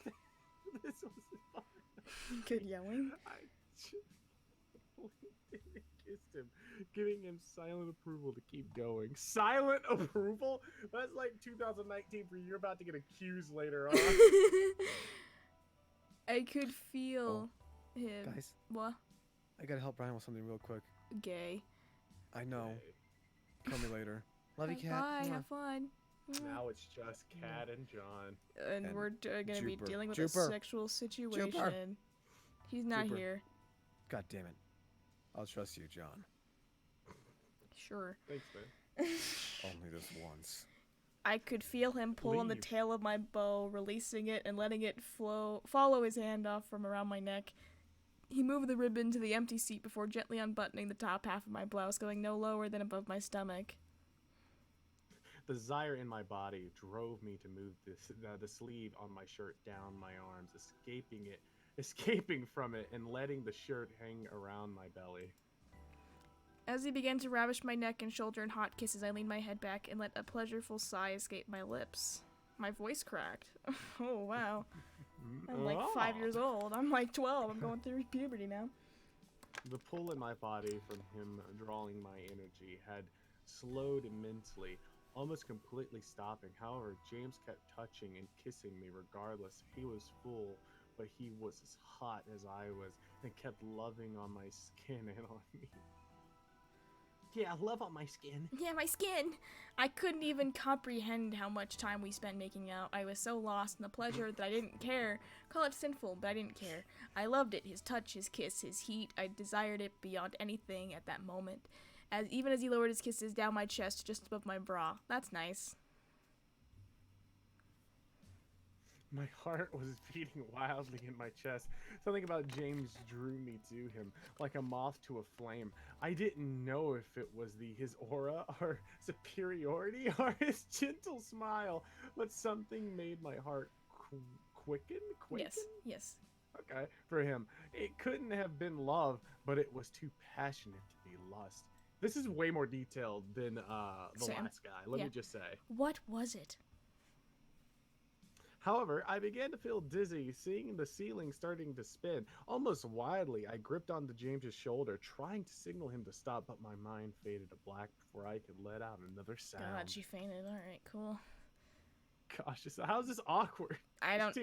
this was fun. Good yelling. I just kissed him, giving him silent approval to keep going. Silent approval? That's like 2019 for you're about to get accused later on. I could feel him. Guys, What? I gotta help Brian with something real quick. Gay. I know. Call me later. Love you, Cat. Bye. Mwah. Have fun. Now it's just Cat and John. And we're gonna be Jooper. dealing with Jooper. a sexual situation. Jooper. He's not Jooper. here. God damn it. I'll trust you, John. Sure. Thanks, man. Only this once. I could feel him pull on the Leave. tail of my bow, releasing it and letting it follow his hand off from around my neck. He moved the ribbon to the empty seat before gently unbuttoning the top half of my blouse, going no lower than above my stomach. The desire in my body drove me to move the sleeve on my shirt down my arms, escaping from it, and letting the shirt hang around my belly. As he began to ravish my neck and shoulder in hot kisses, I leaned my head back and let a pleasureful sigh escape my lips. My voice cracked. Oh, wow. I'm like 5 years old. I'm like 12. I'm going through puberty now. The pull in my body from him drawing my energy had slowed immensely, almost completely stopping. However, James kept touching and kissing me regardless. He was full, but he was as hot as I was and kept loving on my skin and on me. Yeah, love on my skin. Yeah, my skin! I couldn't even comprehend how much time we spent making out. I was so lost in the pleasure that I didn't care. Call it sinful, but I didn't care. I loved it, his touch, his kiss, his heat. I desired it beyond anything at that moment. Even as he lowered his kisses down my chest just above my bra. That's nice. My heart was beating wildly in my chest. Something about James drew me to him, like a moth to a flame. I didn't know if it was his aura, or superiority, or his gentle smile, but something made my heart quicken? Yes. Okay, for him. It couldn't have been love, but it was too passionate to be lust. This is way more detailed than the Sam. last guy, let me just say. What was it? However, I began to feel dizzy, seeing the ceiling starting to spin. Almost wildly, I gripped onto James's shoulder, trying to signal him to stop, but my mind faded to black before I could let out another sound. God, she fainted. Alright, cool. Gosh, how's this awkward? I don't...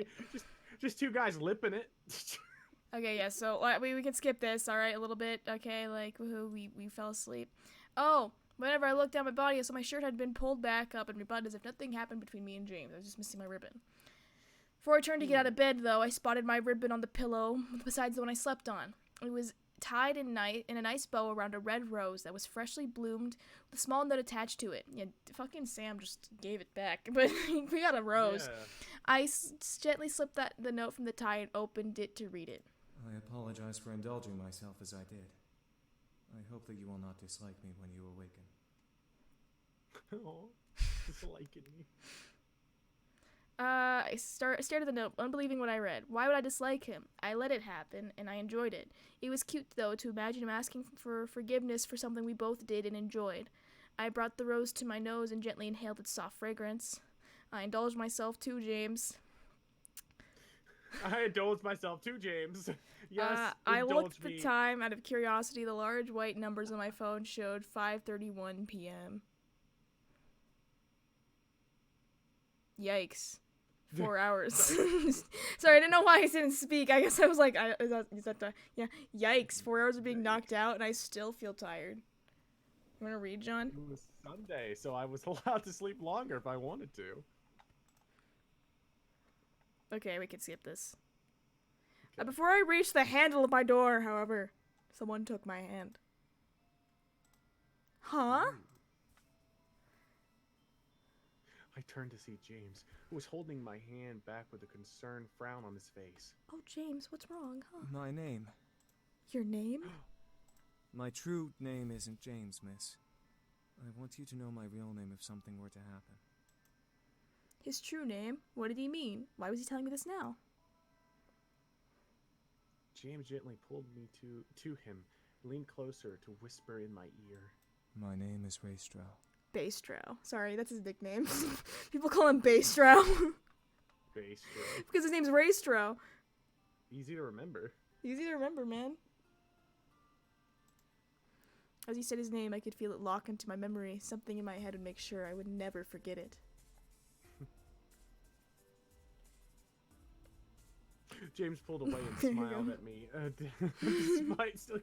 Just two guys lipping it. Okay, yeah, so we can skip this, alright, a little bit. Okay, like, woohoo, we fell asleep. Oh, whenever I looked down my body, I saw my shirt had been pulled back up and rebuttoned as if nothing happened between me and James. I was just missing my ribbon. Before I turned to get out of bed, though, I spotted my ribbon on the pillow besides the one I slept on. It was tied in a nice bow around a red rose that was freshly bloomed with a small note attached to it. Yeah, fucking Sam just gave it back, but we got a rose. Yeah. I gently slipped the note from the tie and opened it to read it. I apologize for indulging myself as I did. I hope that you will not dislike me when you awaken. Oh, disliking me. I stared at the note, unbelieving what I read. Why would I dislike him? I let it happen, and I enjoyed it. It was cute, though, to imagine him asking for forgiveness for something we both did and enjoyed. I brought the rose to my nose and gently inhaled its soft fragrance. I indulged myself too, James. I indulged myself too, James. Yes, I indulge looked at me. the time out of curiosity. The large white numbers on my phone showed 5:31 p.m. Yikes. 4 hours. Sorry, I didn't know why I didn't speak. I guess I was like, yeah, yikes. 4 hours of being knocked out, and I still feel tired. You want to read, John? It was Sunday, so I was allowed to sleep longer if I wanted to. Okay, we can skip this. Before I reached the handle of my door, however, someone took my hand. Huh? I turned to see James, who was holding my hand back with a concerned frown on his face. Oh, James, what's wrong, huh? My name. Your name? My true name isn't James, miss. I want you to know my real name if something were to happen. His true name? What did he mean? Why was he telling me this now? James gently pulled me to him, leaned closer to whisper in my ear. My name is Raystrow. Baystrow. Sorry, that's his nickname. People call him Baystrow. Baystrow. Because his name's Raystrow. Easy to remember. Easy to remember, man. As he said his name, I could feel it lock into my memory. Something in my head would make sure I would never forget it. James pulled away and smiled at me, despite still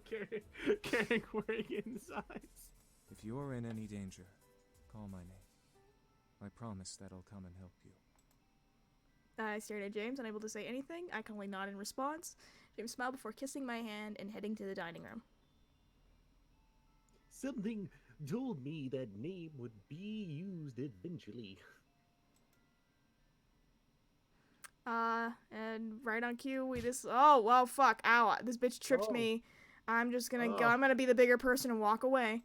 carrying worrying in his eyes. If you are in any danger, call my name. I promise that I'll come and help you. I stared at James, unable to say anything. I calmly nodded in response. James smiled before kissing my hand and heading to the dining room. Something told me that name would be used eventually. And right on cue, oh, well, fuck, ow, this bitch tripped me. I'm just gonna go, I'm gonna be the bigger person and walk away.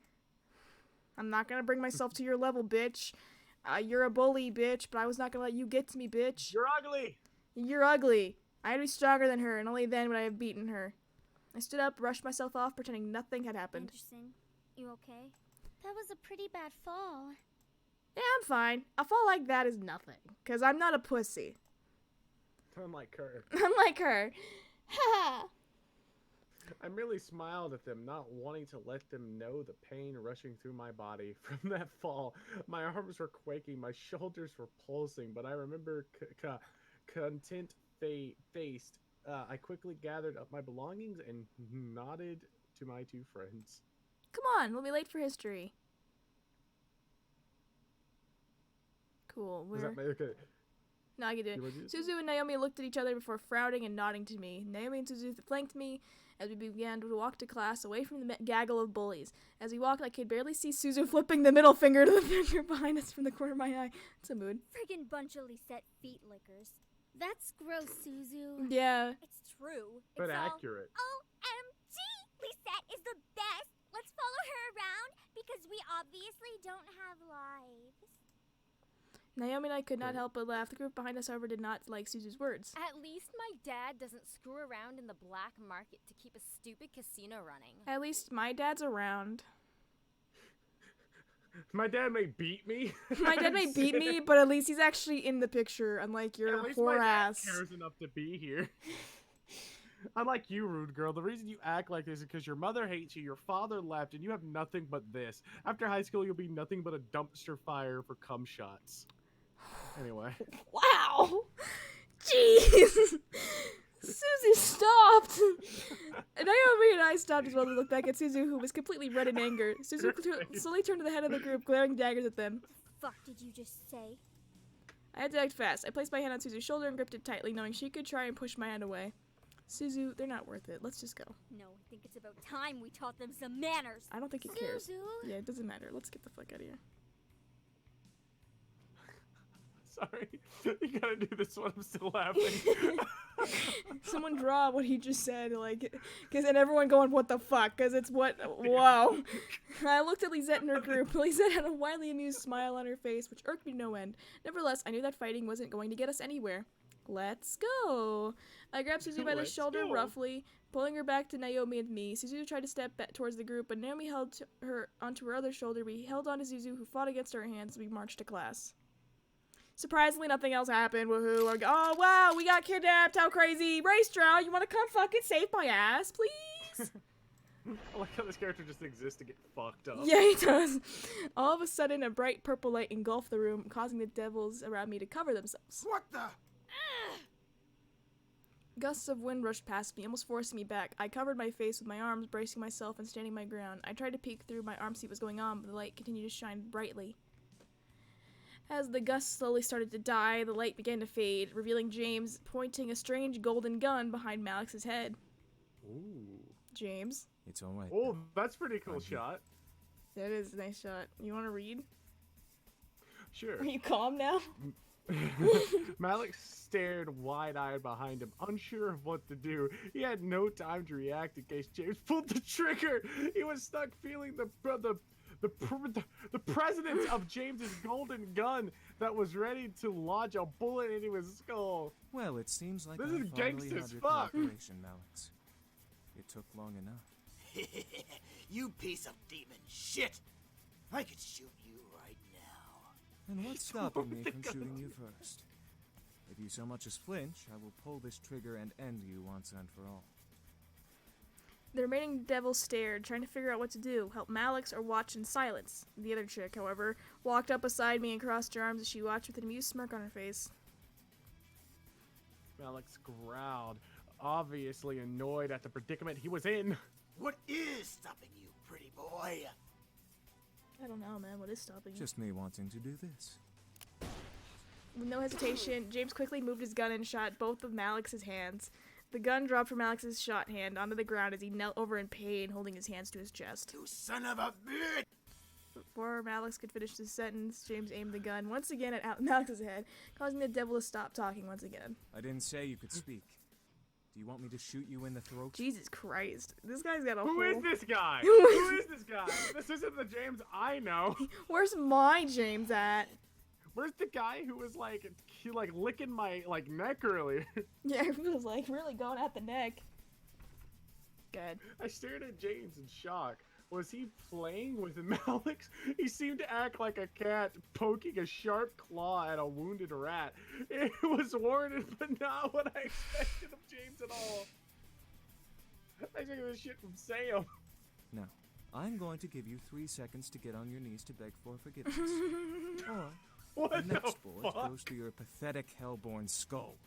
I'm not gonna bring myself to your level, bitch. You're a bully, bitch, but I was not gonna let you get to me, bitch. You're ugly! You're ugly. I had to be stronger than her, and only then would I have beaten her. I stood up, brushed myself off, pretending nothing had happened. Anderson, you okay? That was a pretty bad fall. Yeah, I'm fine. A fall like that is nothing, because I'm not a pussy. Unlike her. Unlike her. Ha! I merely smiled at them, not wanting to let them know the pain rushing through my body from that fall. My arms were quaking, my shoulders were pulsing, but I remember content-faced. I quickly gathered up my belongings and nodded to my two friends. Come on, we'll be late for history. Cool. No, I can do it. Suzu and Naomi looked at each other before frowning and nodding to me. Naomi and Suzu flanked me as we began to walk to class away from the gaggle of bullies. As we walked, I could barely see Suzu flipping the middle finger to the figure behind us from the corner of my eye. It's a mood. Friggin' bunch of Lisette feet lickers. That's gross, Suzu. Yeah. It's true. But it's accurate. OMG! Lisette is the best! Let's follow her around because we obviously don't have lives. Naomi and I could not help but laugh. The group behind us, however, did not like Suzu's words. At least my dad doesn't screw around in the black market to keep a stupid casino running. At least my dad's around. My dad may beat me. My dad may beat me, but at least he's actually in the picture, unlike your whore ass. Dad cares enough to be here. Unlike you, rude girl, the reason you act like this is because your mother hates you, your father left, and you have nothing but this. After high school, you'll be nothing but a dumpster fire for cum shots. Anyway. Wow! Jeez! Suzu stopped! And Naomi and I stopped as well to look back at Suzu, who was completely red in anger. Suzu slowly turned to the head of the group, glaring daggers at them. What the fuck did you just say? I had to act fast. I placed my hand on Suzu's shoulder and gripped it tightly, knowing she could try and push my hand away. Suzu, they're not worth it. Let's just go. No, I think it's about time we taught them some manners. I don't think he cares. Suzu. Yeah, it doesn't matter. Let's get the fuck out of here. Sorry, you gotta do this when I'm still laughing. Someone draw what he just said, like, and everyone going, what the fuck? Because it's what, whoa. I looked at Lisette and her group. Lisette had a widely amused smile on her face, which irked me no end. Nevertheless, I knew that fighting wasn't going to get us anywhere. Let's go. I grabbed Suzu by the shoulder roughly, pulling her back to Naomi and me. Suzu tried to step back towards the group, but Naomi held her onto her other shoulder. We held on to Suzu, who fought against our hands as we marched to class. Surprisingly, nothing else happened. Woohoo. Oh, wow, we got kidnapped. How crazy. Racetraw, you want to come fucking save my ass, please? I like how this character just exists to get fucked up. Yeah, he does. All of a sudden, a bright purple light engulfed the room, causing the devils around me to cover themselves. What the? Gusts of wind rushed past me, almost forcing me back. I covered my face with my arms, bracing myself and standing my ground. I tried to peek through my arm, see what was going on, but the light continued to shine brightly. As the gusts slowly started to die, the light began to fade, revealing James pointing a strange golden gun behind Malix's head. Ooh. James. It's all right. Oh, that's a pretty cool shot. That is a nice shot. You want to read? Sure. Are you calm now? Malik stared wide-eyed behind him, unsure of what to do. He had no time to react in case James pulled the trigger. He was stuck feeling the presence of James's golden gun that was ready to lodge a bullet into his skull. Well, it seems like this I is finally gangsta had as your fuck. cooperation, Malix. It took long enough. You piece of demon shit! I could shoot you right now. And what's stopping me from shooting you first? If you so much as flinch, I will pull this trigger and end you once and for all. The remaining devils stared, trying to figure out what to do, help Malix or watch in silence. The other chick, however, walked up beside me and crossed her arms as she watched with an amused smirk on her face. Malix growled, obviously annoyed at the predicament he was in. What is stopping you, pretty boy? I don't know, man. What is stopping you? Just me wanting to do this. With no hesitation, James quickly moved his gun and shot both of Malix's hands. The gun dropped from Alex's shot hand onto the ground as he knelt over in pain, holding his hands to his chest. You son of a bitch! Before Malix could finish his sentence, James aimed the gun once again at Malix's head, causing the devil to stop talking once again. I didn't say you could speak. Do you want me to shoot you in the throat? Jesus Christ. This guy's got a Who whole... is this guy? Who is this guy? This isn't the James I know. Where's my James at? Where's the guy who was like, he like licking my like neck earlier? Yeah, he was like really going at the neck. Good. I stared at James in shock. Was he playing with Malix? He seemed to act like a cat poking a sharp claw at a wounded rat. It was warranted, but not what I expected of James at all. I expected this shit from Sam. Now, I'm going to give you 3 seconds to get on your knees to beg for forgiveness. Or what the next the bullet fuck? goes to your pathetic hellborn skull.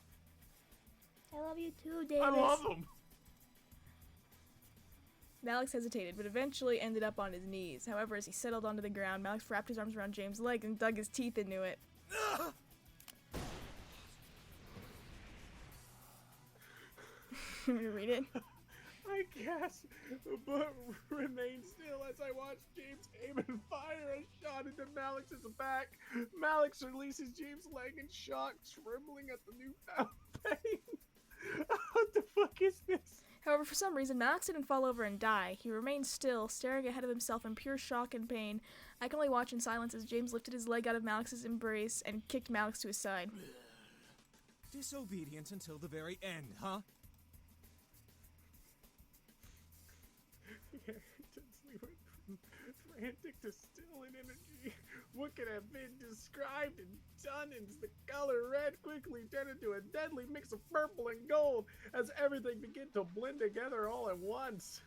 I love you too, Davis. I love him. Malix hesitated, but eventually ended up on his knees. However, as he settled onto the ground, Malix wrapped his arms around James' leg and dug his teeth into it. You want me to read it? I guess, but remained still as I watched James aim and fire a shot into Malix's back. Malix releases James' leg in shock, trembling at the newfound pain. What the fuck is this? However, for some reason, Malix didn't fall over and die. He remained still, staring ahead of himself in pure shock and pain. I can only watch in silence as James lifted his leg out of Malix's embrace and kicked Malix to his side. Disobedient until the very end, huh? Yeah, intensely went from frantic to still in energy. What could have been described and done as the color red quickly turned into a deadly mix of purple and gold as everything began to blend together all at once.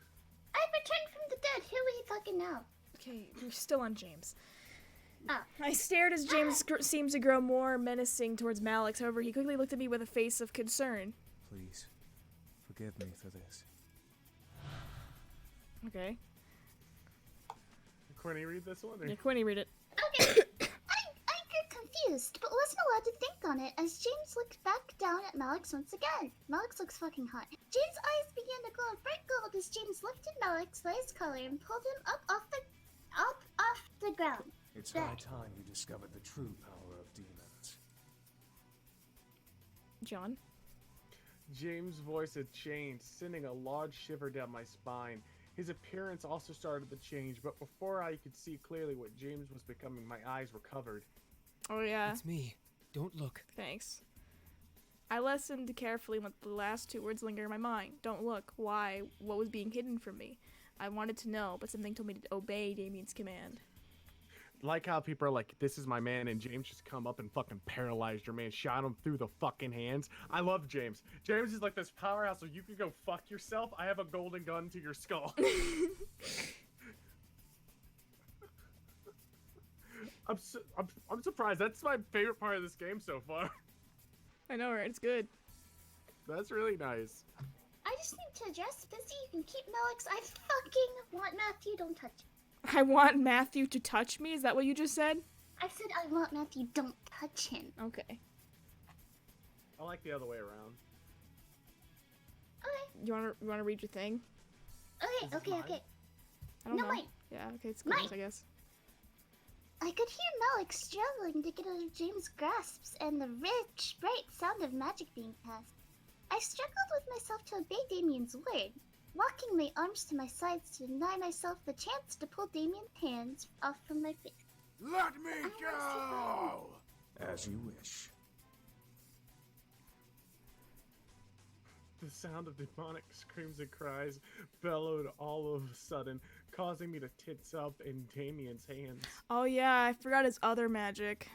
I've returned from the dead. Who are you fucking now? Okay, we're still on James. Oh. I stared as James seemed to grow more menacing towards Malix. However, he quickly looked at me with a face of concern. Please, forgive me for this. Okay. Quinny, read this one? Or? Yeah, Quinny, read it. Okay. I get confused confused, but wasn't allowed to think on it as James looked back down at Malix once again. Malix looks fucking hot. James' eyes began to glow bright gold as James lifted Malix by his collar and pulled him up off the ground. It's Back. high time you discovered the true power of demons. John? James' voice had changed, sending a large shiver down my spine. His appearance also started to change, but before I could see clearly what James was becoming, my eyes were covered. Oh yeah. It's me. Don't look. Thanks. I listened carefully and let the last two words linger in my mind. Don't look. Why? What was being hidden from me? I wanted to know, but something told me to obey Damien's command. Like how people are like, this is my man, and James just come up and fucking paralyzed your man, shot him through the fucking hands. I love James. James is like this powerhouse, so you can go fuck yourself. I have a golden gun to your skull. I'm surprised. That's my favorite part of this game so far. I know, right? It's good. That's really nice. I just need to address Busy. You can keep Malix. I fucking want Matthew. Don't touch him. I want Matthew to touch me? Is that what you just said? I said I want Matthew. Don't touch him. Okay. I like the other way around. Okay. You wanna read your thing? Okay. I don't know. Mine. Yeah, okay, it's good, I guess. I could hear Malix struggling to get out of James' grasps and the rich, bright sound of magic being cast. I struggled with myself to obey Damien's word, walking my arms to my sides to deny myself the chance to pull Damien's hands off from my face. Let me go! As you wish. The sound of demonic screams and cries bellowed all of a sudden, causing me to tense up in Damien's hands. Oh yeah, I forgot his other magic.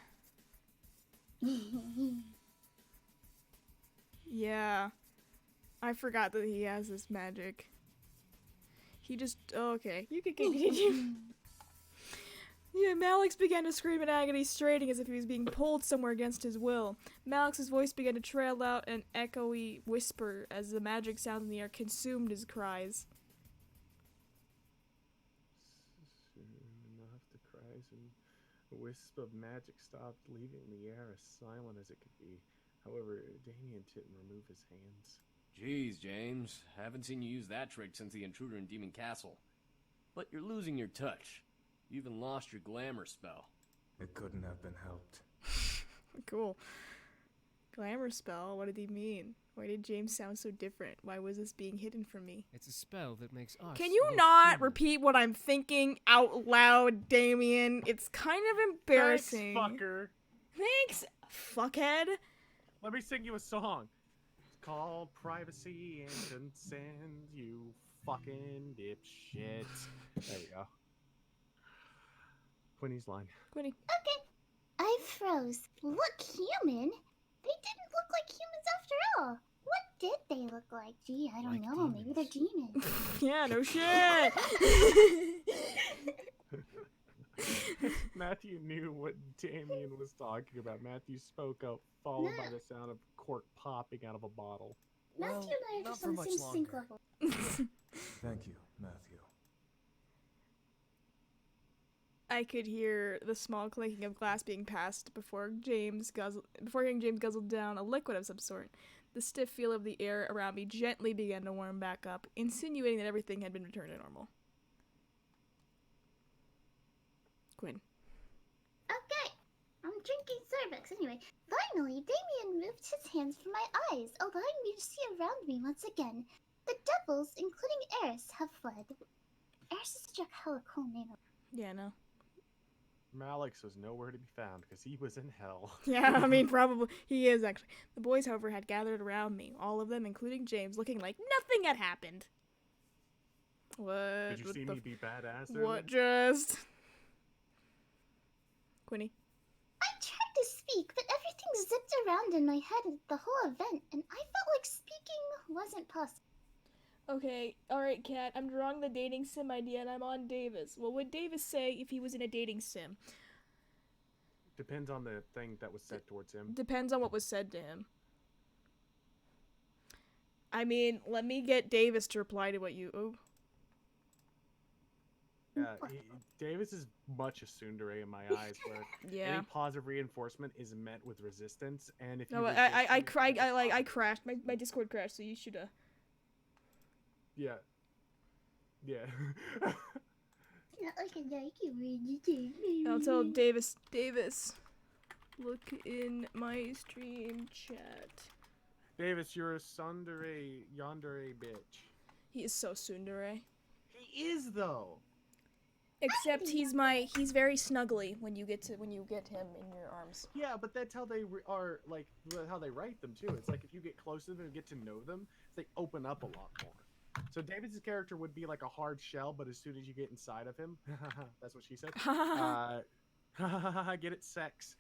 Yeah. I forgot that he has this magic. He just... Oh, okay, you can continue. Yeah, Malix began to scream in agony, straining as if he was being pulled somewhere against his will. Malix's voice began to trail out an echoey whisper as the magic sounds in the air consumed his cries. Soon enough, the cries and a wisp of magic stopped, leaving the air as silent as it could be. However, Damien didn't remove his hands. Jeez, James. Haven't seen you use that trick since the intruder in Demon Castle. But you're losing your touch. You even lost your glamour spell. It couldn't have been helped. Cool. Glamour spell? What did he mean? Why did James sound so different? Why was this being hidden from me? It's a spell that makes us... Can you not repeat what I'm thinking out loud, Damien? It's kind of embarrassing. Thanks, fucker. Thanks, fuckhead. Let me sing you a song. It's called Privacy and Consent, you fucking dipshit. There we go. Quinny's line. Quinny. Okay. I froze. Look human? They didn't look like humans after all. What did they look like? Gee, I don't know. Maybe they're demons. Yeah, no shit. Matthew knew what Damien was talking about. Matthew spoke up, followed by the sound of cork popping out of a bottle. Matthew and I are just on the same sync level. Thank you, Matthew. I could hear the small clinking of glass being passed before hearing James guzzled down a liquid of some sort. The stiff feel of the air around me gently began to warm back up, insinuating that everything had been returned to normal. Quinn. Okay. I'm drinking Starbucks anyway. Finally, Damien moved his hands from my eyes, allowing me to see around me once again. The devils, including Eris, have fled. Eris is such a hella cool name. Yeah, no. Malix was nowhere to be found because he was in hell. Yeah, I mean, probably. He is, actually. The boys, however, had gathered around me, all of them, including James, looking like nothing had happened. What? Did you see me be badass? What just? Quinny. I tried to speak, but everything zipped around in my head at the whole event, and I felt like speaking wasn't possible. Okay, alright, Kat, I'm drawing the dating sim idea and I'm on Davis. What would Davis say if he was in a dating sim? Depends on the thing that was said towards him. Depends on what was said to him. I mean, let me get Davis to reply to what you... Oh. Yeah, Davis is much a tsundere in my eyes, where Yeah. any positive reinforcement is met with resistance, and if you No, I crashed. My Discord crashed, so you should yeah. Not like I like it when you take me. I'll tell Davis, look in my stream chat. Davis, you're a tsundere, yandere bitch. He is so tsundere. He is though. Except he's very snuggly when you get him in your arms. Yeah, but that's how they are, like, how they write them too. It's like if you get close to them and get to know them, they open up a lot more. So David's character would be like a hard shell, but as soon as you get inside of him, that's what she said. Get it, sex.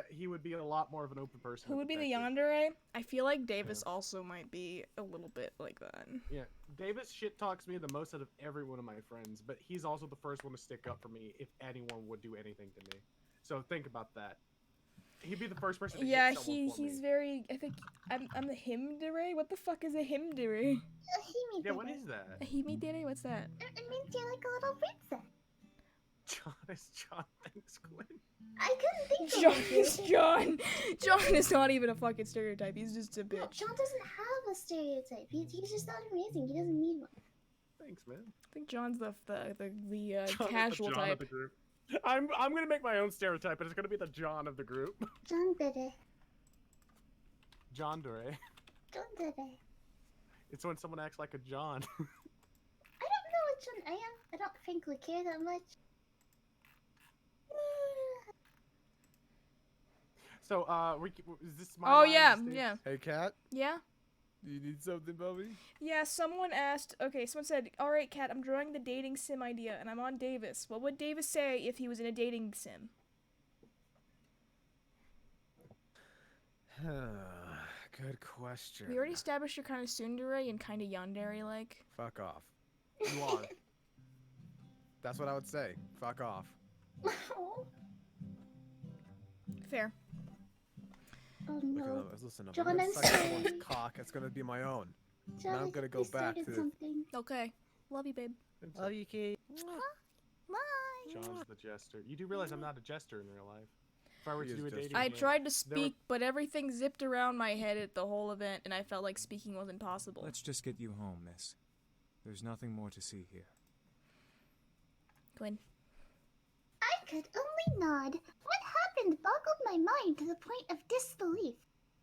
He would be a lot more of an open person. Who would be the yandere? I feel like Davis also might be a little bit like that. Yeah, Davis shit talks me the most out of every one of my friends, but he's also the first one to stick up for me if anyone would do anything to me. So think about that. He'd be the first person to hit someone for he's me. very. I think I'm the himdere. What the fuck is a himdere? Yeah, what is that? A himidere? What's that? It means you're like a little princess. John thinks Quinn. I couldn't think of John it. is John. John is not even a fucking stereotype. He's just a bitch. No, John doesn't have a stereotype. He's just not amazing. He doesn't need one. Thanks, man. I think John's the John casual is the John type. of the group. I'm gonna make my own stereotype, but it's gonna be the John of the group. John Bede. John Dore. John Bede. It's when someone acts like a John. I don't know which one I am. I don't frankly care that much. So, is this my Oh line? yeah, Is this- yeah. Hey, Kat. Yeah? Do you need something, Bubby? Yeah, someone asked, someone said, alright, Kat, I'm drawing the dating sim idea, and I'm on Davis. What would Davis say if he was in a dating sim? Good question. We already established you're kind of tsundere and kind of yandere-like. Fuck off. You are. That's what I would say. Fuck off. Fair. Oh Look no. at those. Listen, if John, I'm gonna I'm suck sorry. someone's cock, it's gonna be my own. John, Now I'm I gonna think go we back started to. something. Okay. Love you, babe. Love you, Kate. John's the jester. You do realize I'm not a jester in real life. If I were He to is do a jester. dating I game, tried to there speak, but everything zipped around my head at the whole event, and I felt like speaking wasn't possible. Let's just get you home, miss. There's nothing more to see here. Quinn. I could only nod. What happened boggled my mind to the point of disbelief.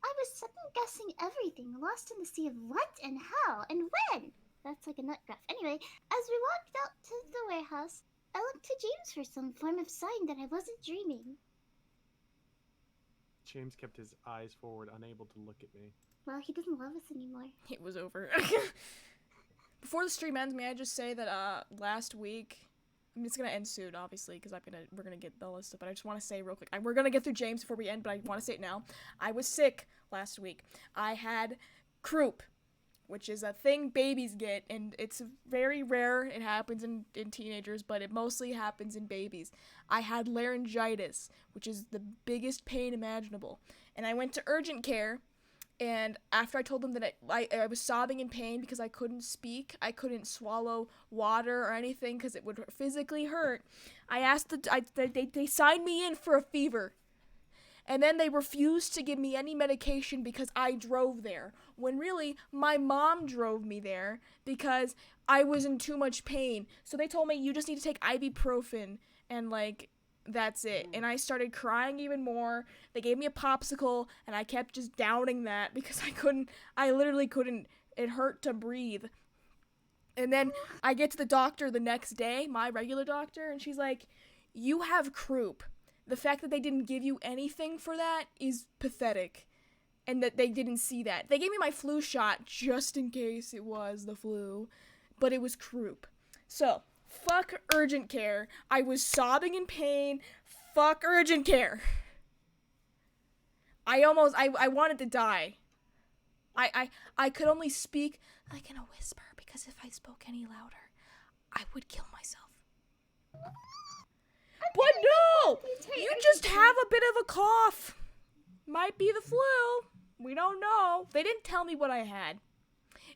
I was second-guessing everything, lost in the sea of what and how and when. That's like a nut graph. Anyway, as we walked out to the warehouse, I looked to James for some form of sign that I wasn't dreaming. James kept his eyes forward, unable to look at me. Well, he doesn't love us anymore. It was over. Before the stream ends, may I just say that last week, I mean, it's gonna end soon, obviously, because we're gonna get all this stuff. But I just want to say real quick, we're gonna get through James before we end, but I want to say it now. I was sick last week. I had croup, which is a thing babies get, and it's very rare. It happens in teenagers, but it mostly happens in babies. I had laryngitis, which is the biggest pain imaginable, and I went to urgent care. And after I told them that I was sobbing in pain because I couldn't speak, I couldn't swallow water or anything because it would physically hurt, I asked they signed me in for a fever. And then they refused to give me any medication because I drove there. When really, my mom drove me there because I was in too much pain. So they told me, you just need to take ibuprofen and that's it. And I started crying even more. They gave me a popsicle, and I kept just downing that because I literally couldn't, it hurt to breathe. And then I get to the doctor the next day, my regular doctor, and she's like, you have croup. The fact that they didn't give you anything for that is pathetic. And that they didn't see that. They gave me my flu shot just in case it was the flu, but it was croup. So, fuck urgent care. I was sobbing in pain. Fuck urgent care. I wanted to die. I could only speak like in a whisper because if I spoke any louder, I would kill myself. But no! You just have a bit of a cough. Might be the flu. We don't know. They didn't tell me what I had.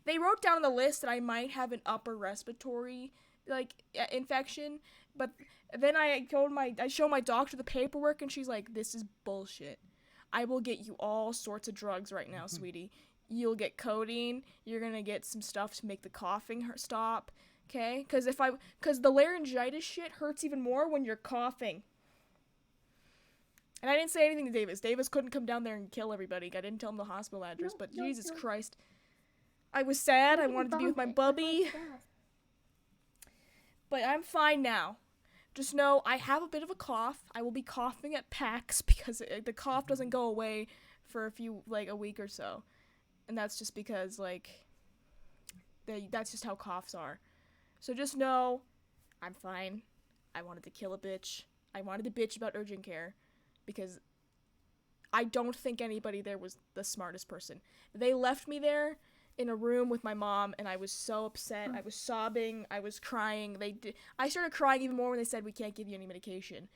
They wrote down on the list that I might have an upper respiratory like infection. But then I show my doctor the paperwork, and she's like, "This is bullshit. I will get you all sorts of drugs right now, sweetie. You'll get codeine. You're gonna get some stuff to make the coughing stop, okay? Because the laryngitis shit hurts even more when you're coughing." And I didn't say anything to Davis. Davis couldn't come down there and kill everybody. I didn't tell him the hospital address, but Jesus Christ. I was sad. I wanted to be with my bubby. But I'm fine now. Just know I have a bit of a cough. I will be coughing at PAX because the cough doesn't go away for a week or so. And that's just because, that's just how coughs are. So just know I'm fine. I wanted to kill a bitch. I wanted to bitch about urgent care. Because I don't think anybody there was the smartest person. They left me there in a room with my mom, and I was so upset. I was sobbing. I was crying. I started crying even more when they said, "We can't give you any medication."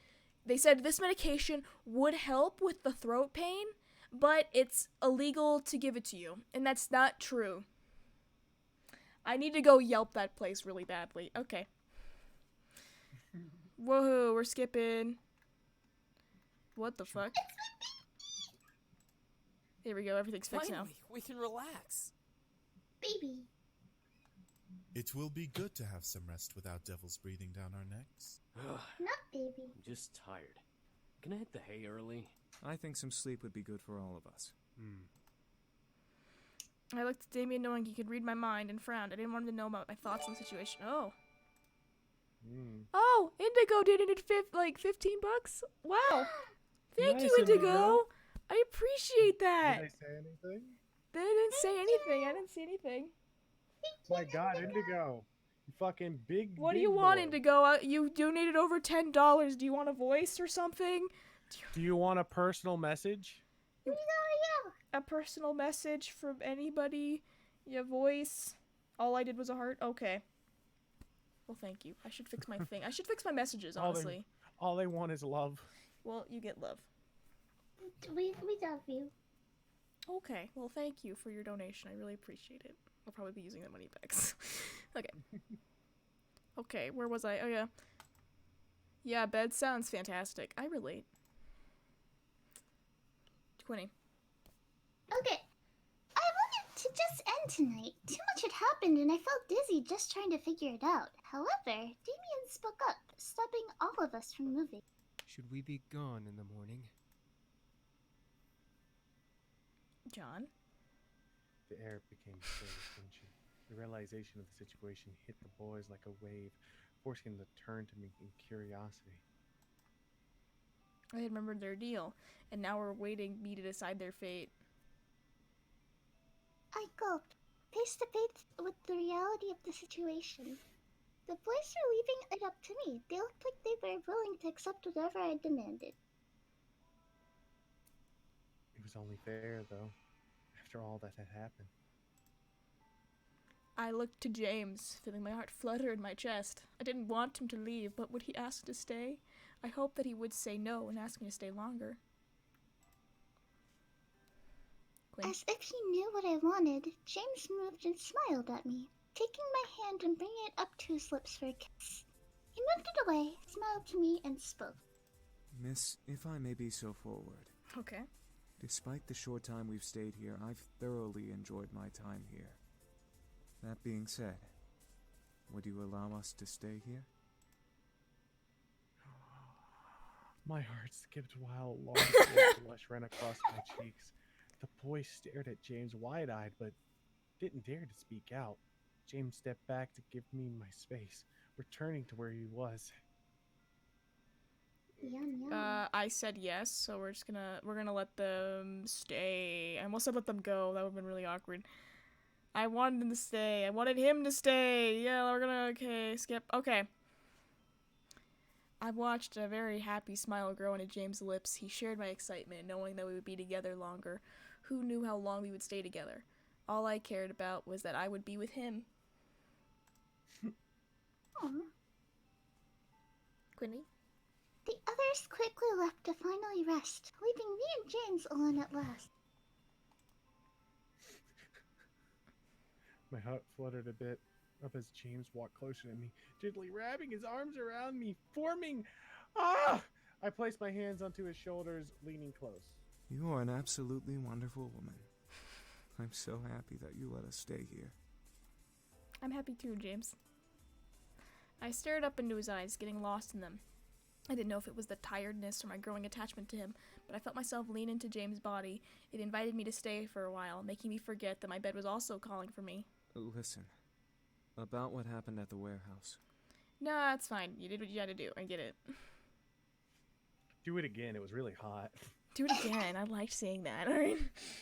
They said this medication would help with the throat pain, but it's illegal to give it to you. And that's not true. I need to go Yelp that place really badly. Okay. Woohoo, we're skipping. What the fuck? Here we go, everything's fixed now. Finally, we can relax. Baby. It will be good to have some rest without devils breathing down our necks. Not baby. I'm just tired. Can I hit the hay early? I think some sleep would be good for all of us. I looked at Damien knowing he could read my mind and frowned. I didn't want him to know about my thoughts on the situation. Oh. Oh, Indigo did it at $15. Wow. Thank you, Indigo. I appreciate that. Did they say anything? They didn't say anything. I didn't see anything. My God, Indigo. You fucking big. What do big you want, boy. Indigo? You donated over $10. Do you want a voice or something? Do you want a personal message? Yeah. A personal message from anybody? Your voice? All I did was a heart? Okay. Well, thank you. I should fix my thing. I should fix my messages, honestly. All they want is love. Well, you get love. We love you. Okay. Well, thank you for your donation. I really appreciate it. I'll probably be using that money back. Okay. Okay, where was I? Oh, yeah. Yeah, bed sounds fantastic. I relate. Quinny. Okay. I wanted to just end tonight. Too much had happened and I felt dizzy just trying to figure it out. However, Damien spoke up, stopping all of us from moving. Should we be gone in the morning? John? The air became so tension. The realization of the situation hit the boys like a wave, forcing them to turn to me in curiosity. I had remembered their deal, and now we're waiting me to decide their fate. I gulped, face to face with the reality of the situation. The boys were leaving it up to me. They looked like they were willing to accept whatever I demanded. It was only fair, though, after all that had happened. I looked to James, feeling my heart flutter in my chest. I didn't want him to leave, but would he ask to stay? I hoped that he would say no and ask me to stay longer. Quinn? As if he knew what I wanted, James moved and smiled at me, taking my hand and bringing it up to his lips for a kiss. He moved it away, smiled to me, and spoke. Miss, if I may be so forward. Okay. Despite the short time we've stayed here, I've thoroughly enjoyed my time here. That being said, would you allow us to stay here? My heart skipped while a long blush ran across my cheeks. The boy stared at James wide-eyed, but didn't dare to speak out. James stepped back to give me my space, returning to where he was. Yum, yum. I said yes, so we're gonna let them stay. I almost said let them go. That would've been really awkward. I wanted them to stay. I wanted him to stay. Yeah, we're gonna, okay, skip. Okay. I watched a very happy smile grow into James' lips. He shared my excitement, knowing that we would be together longer. Who knew how long we would stay together? All I cared about was that I would be with him. Quinny? The others quickly left to finally rest, leaving me and James alone at last. My heart fluttered a bit. up as James walked closer to me, gently wrapping his arms around me, forming. Ah! I placed my hands onto his shoulders, leaning close. You are an absolutely wonderful woman. I'm so happy that you let us stay here. I'm happy too, James. I stared up into his eyes, getting lost in them. I didn't know if it was the tiredness or my growing attachment to him, but I felt myself lean into James' body. It invited me to stay for a while, making me forget that my bed was also calling for me. Listen, about what happened at the warehouse. Nah, it's fine. You did what you had to do. I get it. Do it again. It was really hot. Do it again. I liked seeing that. All right.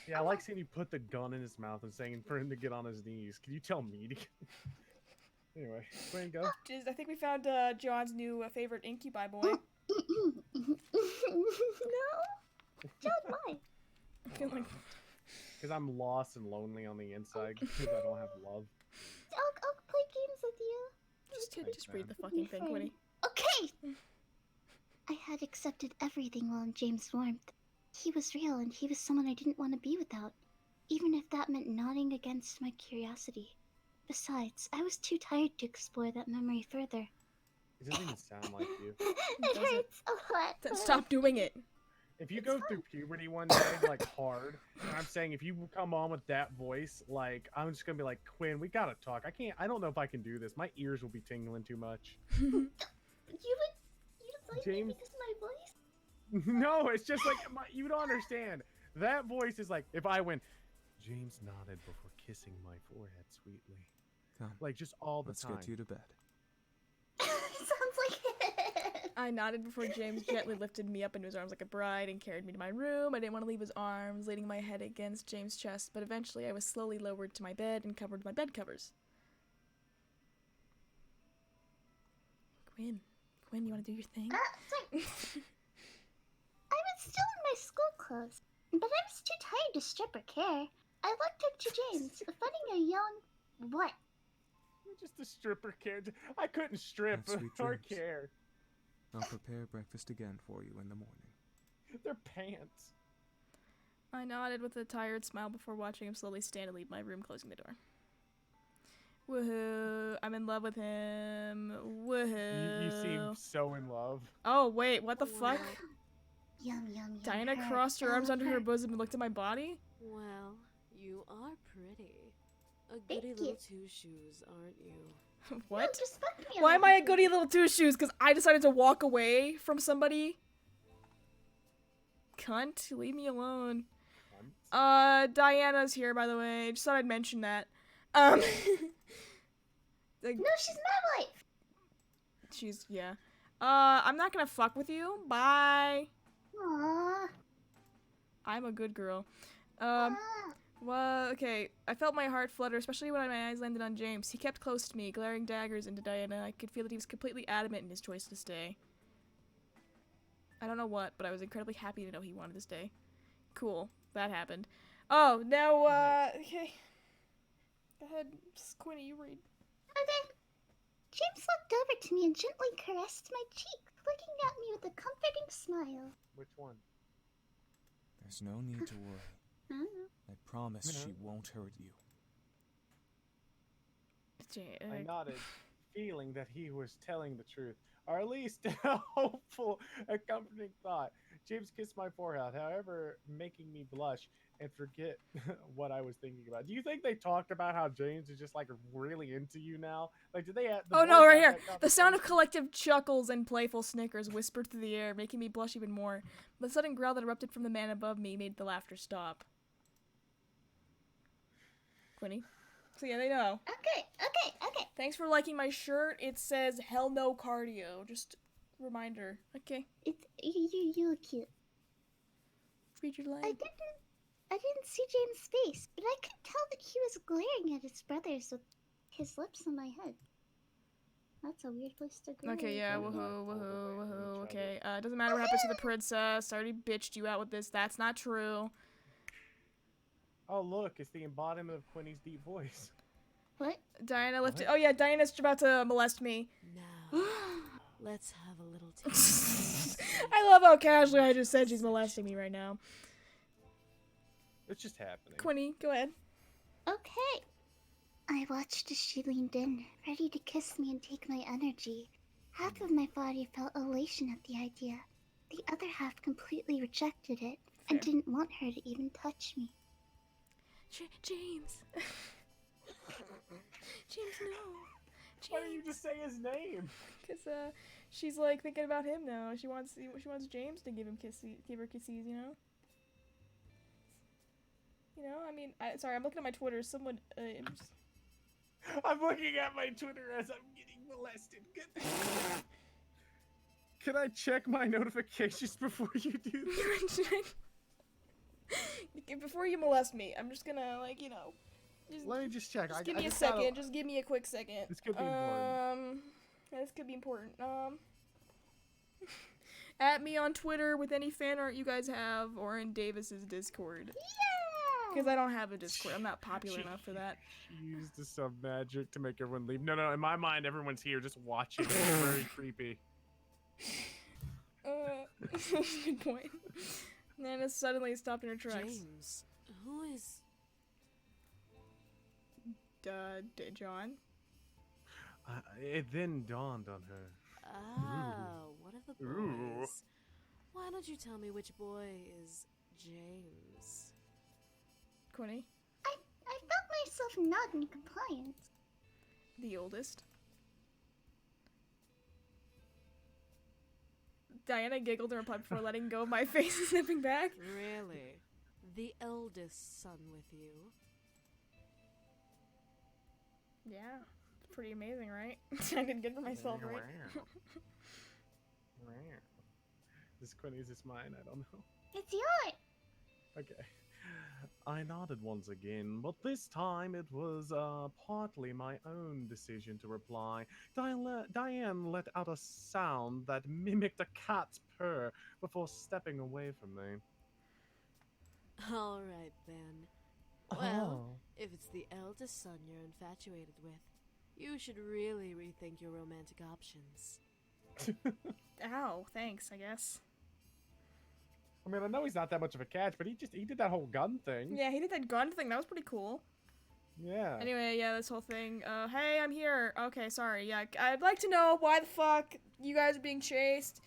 Yeah, I like seeing you put the gun in his mouth and saying for him to get on his knees. Can you tell me to get... Anyway, go ahead and go. I think we found John's new favorite incubi boy. No. John, why? I feel like... Because I'm lost and lonely on the inside because I don't have love. I'll play games with you. Just read the fucking thing, Quinny. Okay! I had accepted everything while in James' warmth. He was real, and he was someone I didn't want to be without, even if that meant nodding against my curiosity. Besides, I was too tired to explore that memory further. It doesn't even sound like you. It hurts a lot. Then stop doing it. If you go through puberty one day, like, hard, and I'm saying if you come on with that voice, like, I'm just gonna be like, Quinn, we gotta talk. I don't know if I can do this. My ears will be tingling too much. You like James... me because of my voice? No, it's just like, you don't understand. That voice is like, if I went, James nodded before kissing my forehead sweetly. Come, like, just all the let's time. get you to bed. Sounds like it. I nodded before James gently lifted me up into his arms like a bride and carried me to my room. I didn't want to leave his arms, leaning my head against James' chest, but eventually I was slowly lowered to my bed and covered with my bed covers. Quinn, you want to do your thing? Sorry. I was still in my school clothes, but I was too tired to strip or care. I looked up to James, finding a young... What? Just a stripper care. I couldn't strip That's sweet or dreams. care. I'll prepare breakfast again for you in the morning. They're pants. I nodded with a tired smile before watching him slowly stand and leave my room, closing the door. Woohoo! I'm in love with him. Woohoo! You seem so in love. Oh wait, what the fuck? Yum, yum. Diana crossed her arms under her bosom and looked at my body. Well, you are pretty. A goody little two shoes, aren't you? What? No, just fuck me Why up. am I a goody little two shoes? Because I decided to walk away from somebody? Cunt, leave me alone. Diana's here, by the way. Just thought I'd mention that. No, she's my wife. Yeah. I'm not gonna fuck with you. Bye. Aww. I'm a good girl. Well, okay. I felt my heart flutter, especially when my eyes landed on James. He kept close to me, glaring daggers into Diana. I could feel that he was completely adamant in his choice to stay. I don't know what, but I was incredibly happy to know he wanted to stay. Cool. That happened. Oh, now, okay. Go ahead, Quinny, you read. Okay. James looked over to me and gently caressed my cheek, looking at me with a comforting smile. Which one? There's no need to worry. I promise she won't hurt you. I nodded, feeling that he was telling the truth, or at least a hopeful, a comforting thought. James kissed my forehead, however, making me blush and forget what I was thinking about. Do you think they talked about how James is just like really into you now? Like, did they? Oh no, right here. The sound of collective chuckles and playful snickers whispered through the air, making me blush even more. The sudden growl that erupted from the man above me made the laughter stop. Quinny. So yeah, they know. Okay. Thanks for liking my shirt. It says "Hell no cardio." Just reminder. Okay. You look cute. Read your line. I didn't see James' face, but I could tell that he was glaring at his brothers with his lips on my head. That's a weird place to go. Okay, yeah, woohoo. Okay, doesn't matter what happens to the princess. I already bitched you out with this. That's not true. Oh look, it's the embodiment of Quinny's deep voice. What? Diana lifted. Oh yeah, Diana's about to molest me. Now, let's have a little taste. I love how casually I just said she's molesting me right now. It's just happening. Quinny, go ahead. Okay. I I watched as she leaned in, ready to kiss me and take my energy. Half of my body felt elation at the idea. The other half completely rejected it and didn't want her to even touch me. James. James, no. Why don't you just say his name? Because she's like thinking about him now. She wants James to give her kisses, you know. You know, I mean, sorry, I'm looking at my Twitter. Someone, I'm looking at my Twitter as I'm getting molested. Can I check my notifications before you do this? Before you molest me, I'm just gonna, like, you know. Let me just check. Just give me a second. Just give me a quick second. This could be important. Yeah, this could be important. At me on Twitter with any fan art you guys have, or in Davis's Discord. Yeah! Because I don't have a Discord. I'm not popular enough for that. She used some magic to make everyone leave. No, in my mind, everyone's here just watching. It's very creepy. Good point. Nana suddenly stopped in her tracks. James, who is... John? It then dawned on her. Ah, one of the boys. Why don't you tell me which boy is James? Quinny? I felt myself not in compliance. The oldest? Diana giggled and replied before letting go of my face and stepping back. Really? The eldest son with you? Yeah. It's pretty amazing, right? I didn't get for myself, right? This Quinny, is this mine? I don't know. It's yours! Okay. I nodded once again, but this time it was partly my own decision to reply. Diane let out a sound that mimicked a cat's purr before stepping away from me. All right, then. Well, if it's the eldest son you're infatuated with, you should really rethink your romantic options. Ow, thanks, I guess. I mean, I know he's not that much of a catch, but he did that whole gun thing. Yeah, he did that gun thing. That was pretty cool. Yeah. Anyway, yeah, this whole thing. Hey, I'm here. Okay, sorry. Yeah, I'd like to know why the fuck you guys are being chased.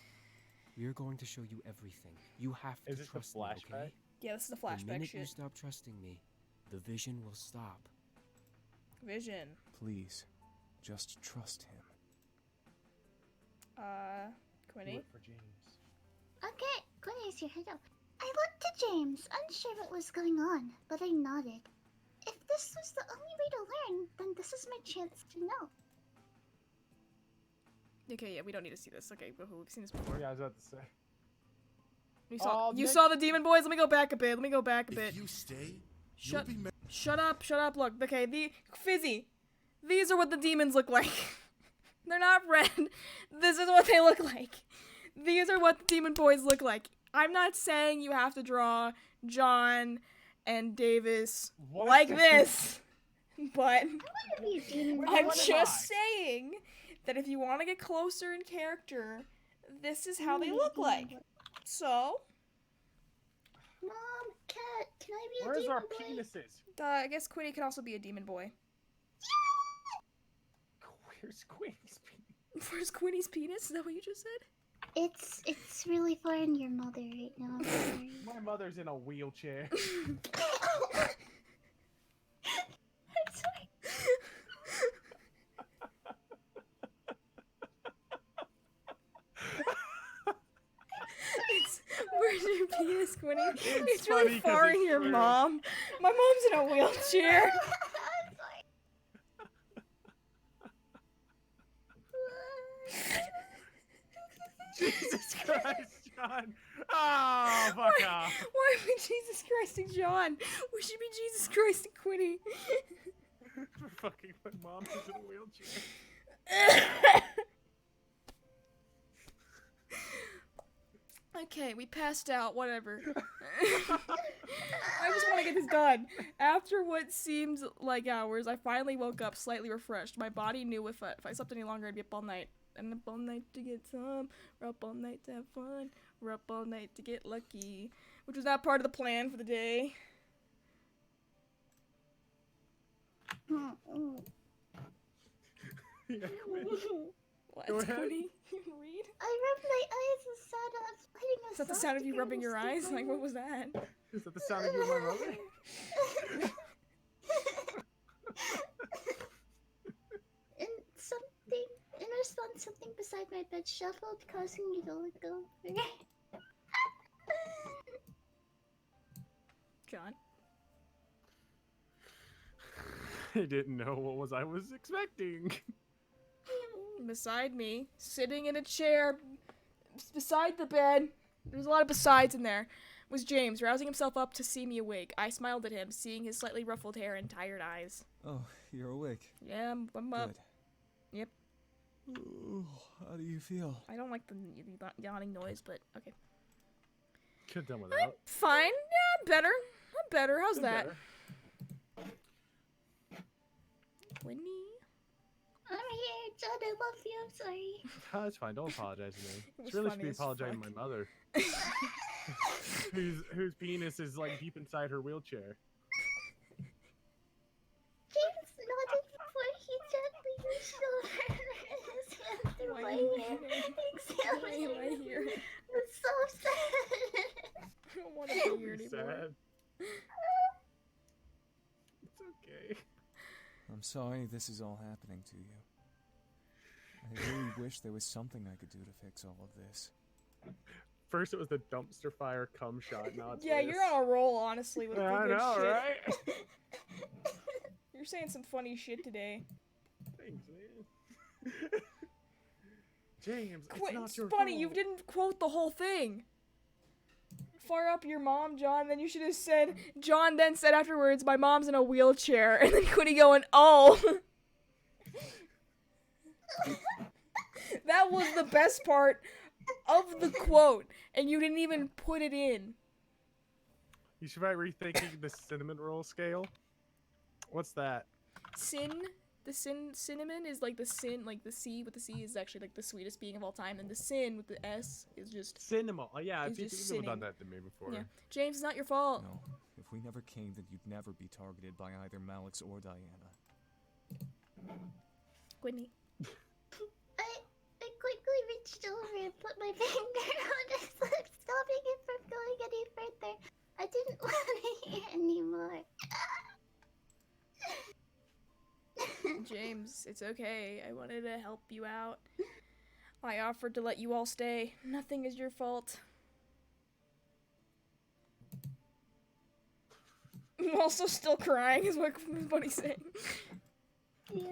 We're going to show you everything. You have to trust me, okay? Yeah, this is the flashback The minute shit. you stop trusting me, the vision will stop. Vision. Please, just trust him. Quinny? Do it for James. Okay, Quinny's here. Hello. I looked to James, unsure what was going on, but I nodded. If this was the only way to learn, then this is my chance to know. Okay, yeah, we don't need to see this. Okay, we've seen this before. Yeah, I was about to say. You saw the demon boys? Let me go back a bit. If you stay, Shut up. Look, okay, Fizzy. These are what the demons look like. They're not red. This is what they look like. These are what the demon boys look like. I'm not saying you have to draw John and Davis like this, but I'm just saying that if you want to get closer in character, this is how they look like. So, Mom, Cat, can I be a Where's demon our boy? penises? I guess Quinny can also be a demon boy. Where's Quinny's penis? Where's Quinny's penis? Is that what you just said? It's really far in your mother right now. I'm sorry. My mother's in a wheelchair. I'm sorry. Where's your penis, Quinny? It's funny really 'cause far it's in your true. mom. My mom's in a wheelchair. Jesus Christ, John! Oh, fuck off! Why are we Jesus Christ and John? We should be Jesus Christ and Quinny. Fucking my mom is in a wheelchair. Okay, we passed out, whatever. I just want to get this done. After what seemed like hours, I finally woke up slightly refreshed. My body knew if I slept any longer, I'd be up all night. And up all night to get some, we're up all night to have fun, we're up all night to get lucky. Which was not part of the plan for the day. What? Go ahead. Quinny? Read? I rubbed my eyes and saw that I was putting a Is that the sound of you rubbing your eyes? Like, what was that? Is that the sound of you and my mother? In response, something beside my bed shuffled, causing me to look over. John? I didn't know what I was expecting. Beside me, sitting in a chair beside the bed, there's a lot of besides in there, was James, rousing himself up to see me awake. I smiled at him, seeing his slightly ruffled hair and tired eyes. Oh, you're awake. Yeah, I'm up. Good. Yep. Ooh, how do you feel? I don't like the yawning noise, but okay. Could have done without. Fine. Yeah, I'm better. I'm better. How's that? Better. Winnie? I'm here, John. I love you. I'm sorry. Oh, that's fine. Don't apologize to me. It was It's really should funny be as apologizing to fuck. my mother. whose penis is like deep inside her wheelchair. James nodded before he gently reached over his hand through my hair, examining Why am I here? the soft side. I don't want to be here Be anymore. sad. It's okay. I'm sorry this is all happening to you. I really wish there was something I could do to fix all of this. First it was the dumpster fire cum shot. Now it's Yeah, this. you're on a roll, honestly, with the I good know, shit. right? You're saying some funny shit today. Thanks, man. James, it's Quit. not It's your funny. fault. You didn't quote the whole thing. Fire up your mom, John. Then you should have said, John then said afterwards, my mom's in a wheelchair. And then Quinny going, oh. That was the best part of the quote. And you didn't even put it in. You should try rethinking the cinnamon roll scale. What's that? Cinnamon is like the sin, like the C with the C is actually like the sweetest being of all time. And the sin with the S is just... Cinema. Oh, yeah, It's you've just never done sinning. that to me before. Yeah. James, it's not your fault. No, if we never came, then you'd never be targeted by either Malix or Diana. Quinny. I quickly reached over and put my finger on his lips, stopping him from going any further. I didn't want to hear anymore. James, it's okay. I wanted to help you out. I offered to let you all stay. Nothing is your fault. I'm also still crying, is what Buddy's saying. Yeah.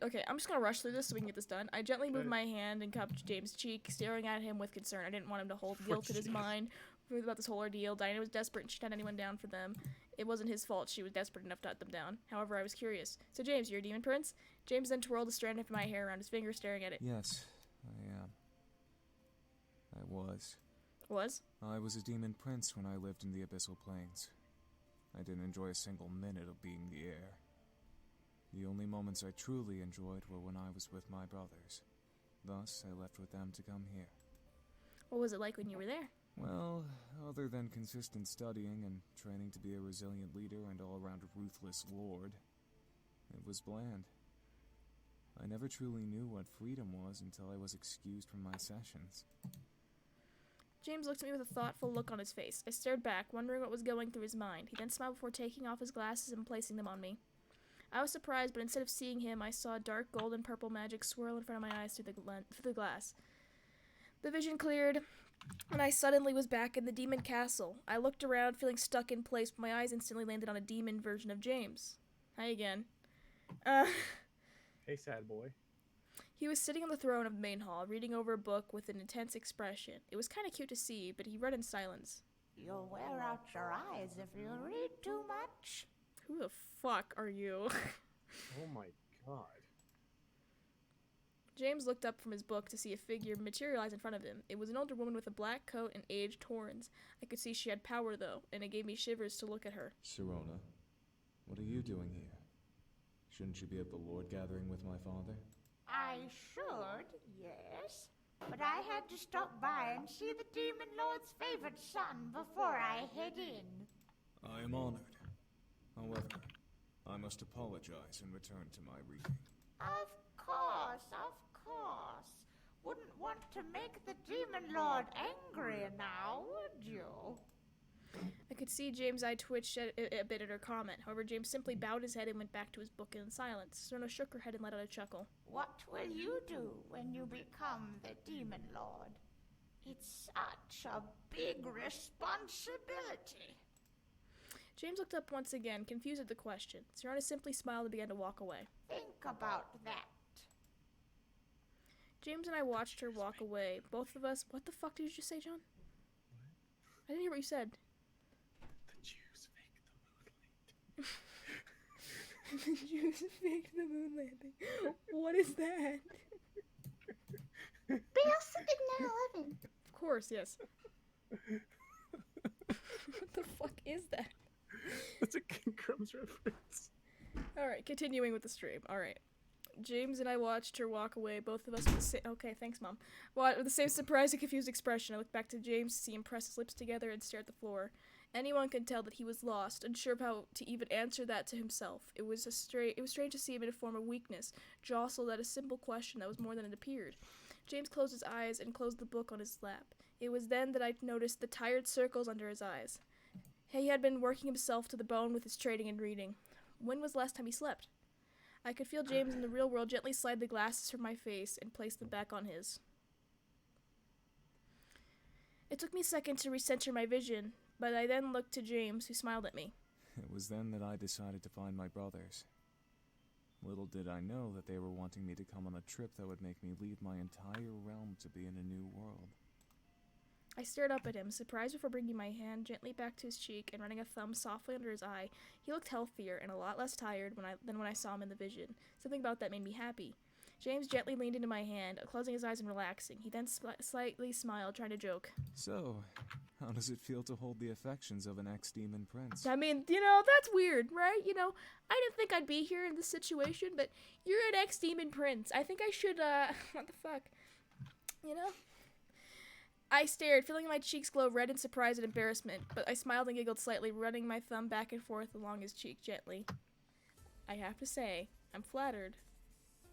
Okay, I'm just gonna rush through this so we can get this done. I gently moved my hand and cupped James' cheek, staring at him with concern. I didn't want him to hold guilt in his mind about this whole ordeal. Diana was desperate and she'd had anyone down for them. It wasn't his fault. She was desperate enough to hunt them down. However, I was curious. So, James, you're a demon prince? James then twirled a strand of my hair around his finger, staring at it. Yes, I am. I was. Was? I was a demon prince when I lived in the Abyssal Plains. I didn't enjoy a single minute of being the heir. The only moments I truly enjoyed were when I was with my brothers. Thus, I left with them to come here. What was it like when you were there? Well, other than consistent studying and training to be a resilient leader and all-around ruthless lord, it was bland. I never truly knew what freedom was until I was excused from my sessions. James looked at me with a thoughtful look on his face. I stared back, wondering what was going through his mind. He then smiled before taking off his glasses and placing them on me. I was surprised, but instead of seeing him, I saw dark gold and purple magic swirl in front of my eyes through the glass. The vision cleared, and I suddenly was back in the demon castle. I looked around, feeling stuck in place, but my eyes instantly landed on a demon version of James. Hi again. Hey, sad boy. He was sitting on the throne of the main hall, reading over a book with an intense expression. It was kind of cute to see, but he read in silence. You'll wear out your eyes if you read too much. Who the fuck are you? Oh my god. James looked up from his book to see a figure materialize in front of him. It was an older woman with a black coat and aged horns. I could see she had power, though, and it gave me shivers to look at her. Sirona, what are you doing here? Shouldn't you be at the Lord gathering with my father? I should, yes. But I had to stop by and see the Demon Lord's favorite son before I head in. I am honored. However, I must must apologize and return to my reading. Of course, of course. Wouldn't want to make the Demon Lord angry now, would you? I could see James' eye twitch a bit at her comment. However, James simply bowed his head and went back to his book in silence. Serna shook her head and let out a chuckle. What will you do when you become the Demon Lord? It's such a big responsibility. James looked up once again, confused at the question. Serena simply smiled and began to walk away. Think about that. James and I watched her walk away. Both of us... What the fuck did you just say, John? I didn't hear what you said. The Jews faked the moon landing. The Jews faked the moon landing. What is that? They also did 9/11. Of course, yes. What the fuck is that? That's a King Crumbs reference. Alright, continuing with the stream. Alright. James and I watched her walk away, both of us with the same... Okay, thanks, Mom. With the same surprised and confused expression. I looked back to James to see him press his lips together and stare at the floor. Anyone could tell that he was lost, unsure of how to even answer that to himself. It was strange to see him in a form of weakness, jostled at a simple question that was more than it appeared. James closed his eyes and closed the book on his lap. It was then that I noticed the tired circles under his eyes. He had been working himself to the bone with his trading and reading. When was the last time he slept? I could feel James in the real world gently slide the glasses from my face and place them back on his. It took me a second to recenter my vision, but I then looked to James, who smiled at me. It was then that I decided to find my brothers. Little did I know that they were wanting me to come on a trip that would make me leave my entire realm to be in a new world. I stared up at him, surprised before bringing my hand gently back to his cheek and running a thumb softly under his eye. He looked healthier and a lot less tired than when I saw him in the vision. Something about that made me happy. James gently leaned into my hand, closing his eyes and relaxing. He then slightly smiled, trying to joke. So, how does it feel to hold the affections of an ex-demon prince? I mean, that's weird, right? I didn't think I'd be here in this situation, but you're an ex-demon prince. I think I should, what the fuck? I stared, feeling my cheeks glow red in surprise and embarrassment, but I smiled and giggled slightly, running my thumb back and forth along his cheek gently. I have to say, I'm flattered.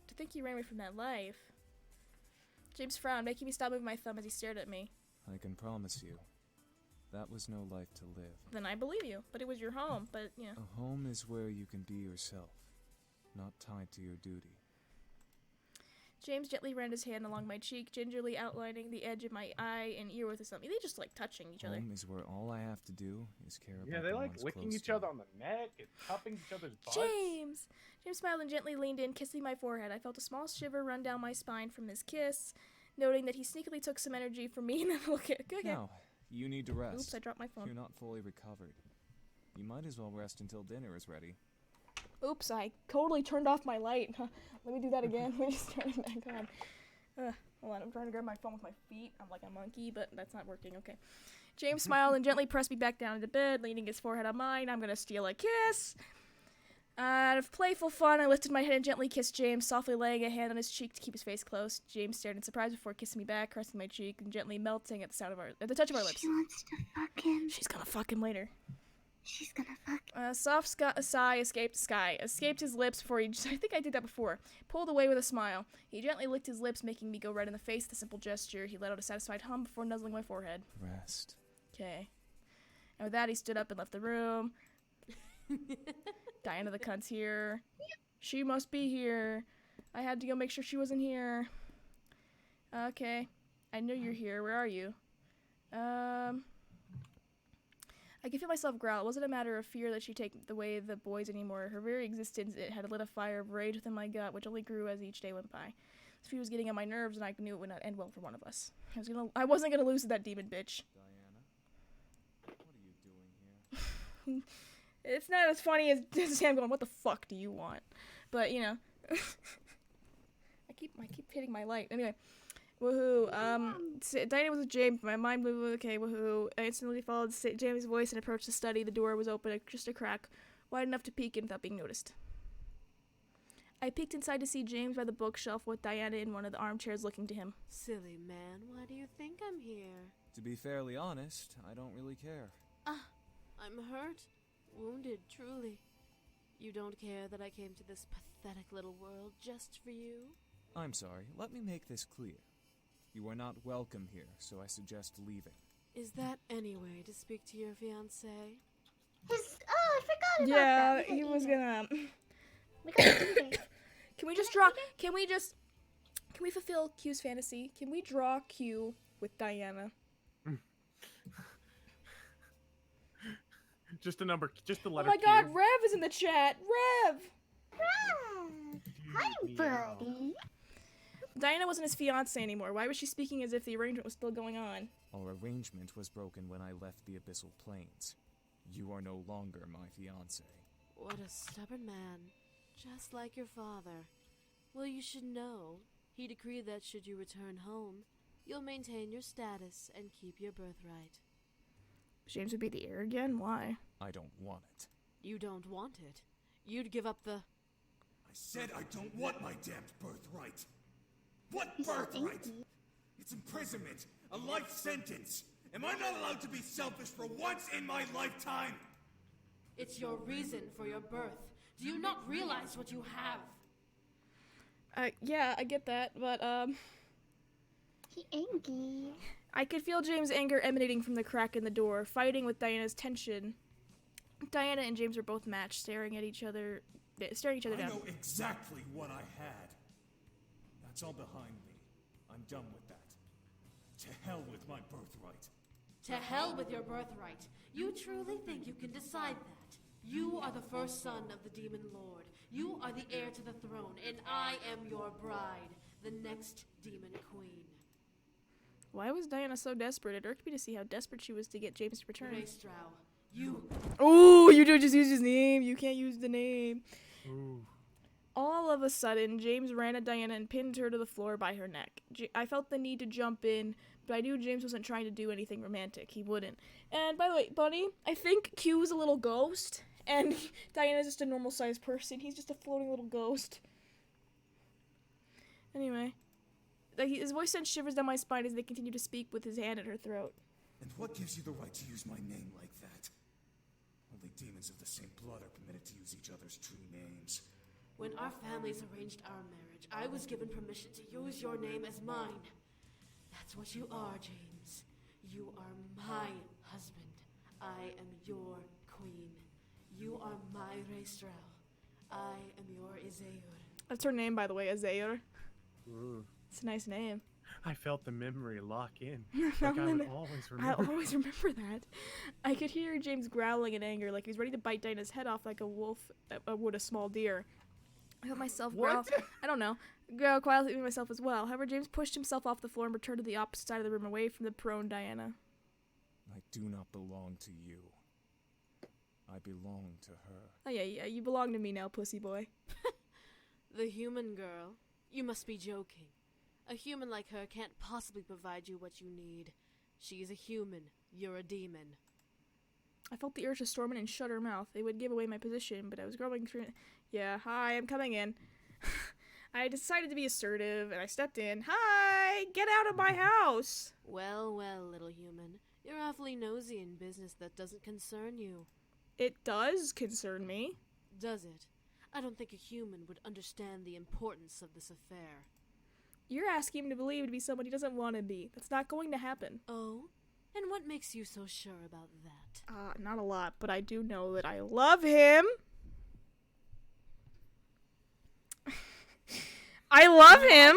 To think you ran away from that life. James frowned, making me stop moving my thumb as he stared at me. I can promise you, that was no life to live. Then I believe you, but it was your home, but, A home is where you can be yourself, not tied to your duty. James gently ran his hand along my cheek, gingerly outlining the edge of my eye and ear with his thumb. They just like touching each other. Home is where all I have to do is care about Yeah, they the like ones licking close each to other me. on the neck and cupping each other's butts. James smiled and gently leaned in, kissing my forehead. I felt a small shiver run down my spine from his kiss, noting that he sneakily took some energy from me and then okay. Now, you need to rest. Oops, I dropped my phone. You're not fully recovered. You might as well rest until dinner is ready. Oops, I totally turned off my light. Let me do that again. Let me just turn it back on. Hold on, I'm trying to grab my phone with my feet. I'm like a monkey, but that's not working. Okay. James smiled and gently pressed me back down into bed, leaning his forehead on mine. I'm gonna steal a kiss. Out of playful fun, I lifted my head and gently kissed James, softly laying a hand on his cheek to keep his face close. James stared in surprise before kissing me back, caressing my cheek, and gently melting at the touch of our lips. She wants to fuck him. She's gonna fuck him later. She's gonna fuck him. A soft sigh escaped his lips before he, I think I did that before, pulled away with a smile. He gently licked his lips, making me go red in the face with a simple gesture. He let out a satisfied hum before nuzzling my forehead. Rest. Okay. And with that, he stood up and left the room. Diana the cunt's here. She must be here. I had to go make sure she wasn't here. Okay. I know you're here. Where are you? I could feel myself growl. It wasn't a matter of fear that she'd take away the boys anymore. Her very existence, it had lit a fire of rage within my gut, which only grew as each day went by. This feud was getting on my nerves, and I knew it would not end well for one of us. I wasn't gonna lose to that demon bitch. Diana, what are you doing here? It's not as funny as Sam going, "What the fuck do you want?" But I keep hitting my light. Anyway, woohoo. Diana was with James. My mind moved. Okay, woohoo. I instantly followed James' voice and approached the study. The door was open, just a crack, wide enough to peek in without being noticed. I peeked inside to see James by the bookshelf with Diana in one of the armchairs looking to him. Silly man, why do you think I'm here? To be fairly honest, I don't really care. I'm hurt. Wounded, truly. You don't care that I came to this pathetic little world just for you? I'm sorry, let me make this clear. You are not welcome here, so I suggest leaving. Is that any way to speak to your fiancé? I forgot about Yeah, that. he was gonna. We got Eater. Can we just draw? Can we fulfill Q's fantasy? Can we draw Q with Diana? Just a number, just the Oh letter my Q. God, Rev is in the chat. Rev. Hi, buddy. Diana wasn't his fiance anymore. Why was she speaking as if the arrangement was still going on? Our arrangement was broken when I left the Abyssal Plains. You are no longer my fiancé. What a stubborn man. Just like your father. Well, you should know. He decreed that should you return home, you'll maintain your status and keep your birthright. James would be the heir again? Why? I don't want it. You don't want it. You'd give up the... I said I don't want my damned birthright. What birthright? It's imprisonment, a life sentence. Am I not allowed to be selfish for once in my lifetime? It's your reason for your birth. Do you not realize what you have? Yeah, I get that, but, He angry. I could feel James' anger emanating from the crack in the door, fighting with Diana's tension. Diana and James were both matched, staring each other down. I know exactly what I had. That's all behind me. I'm done with that. To hell with my birthright. To hell with your birthright. You truly think you can decide that? You are the first son of the Demon Lord. You are the heir to the throne, and I am your bride, the next Demon Queen. Why was Diana so desperate? It irked me to see how desperate she was to get James to return. You. Oh, you don't just use his name. You can't use the name. Ooh. All of a sudden, James ran at Diana and pinned her to the floor by her neck. I felt the need to jump in, but I knew James wasn't trying to do anything romantic. He wouldn't. And by the way, Bunny, I think Q's a little ghost, and Diana's just a normal-sized person. He's just a floating little ghost. Anyway. His voice sent shivers down my spine as they continued to speak with his hand at her throat. And what gives you the right to use my name like that? Only demons of the same blood are permitted to use each other's true names. When our families arranged our marriage, I was given permission to use your name as mine. That's what you are, James. You are my husband. I am your queen. You are my Reistral. I am your Izeur. That's her name, by the way, Izeur. Ooh. It's a nice name. I felt the memory lock in. I would always remember. I always remember that. I could hear James growling in anger, like he was ready to bite Diana's head off like a wolf would a small deer. I felt myself growl. I don't know. Growl quietly to myself as well. However, James pushed himself off the floor and returned to the opposite side of the room, away from the prone Diana. I do not belong to you. I belong to her. Oh yeah, you belong to me now, pussy boy. The human girl? You must be joking. A human like her can't possibly provide you what you need. She's a human. You're a demon. I felt the urge to storm in and shut her mouth. They would give away my position, but I was growing through. Yeah, hi, I'm coming in. I decided to be assertive, and I stepped in. Hi, get out of my house! Well, little human. You're awfully nosy in business that doesn't concern you. It does concern me. Does it? I don't think a human would understand the importance of this affair. You're asking him to believe to be someone he doesn't want to be. That's not going to happen. Oh? And what makes you so sure about that? Not a lot, but I do know that I love him. I love him.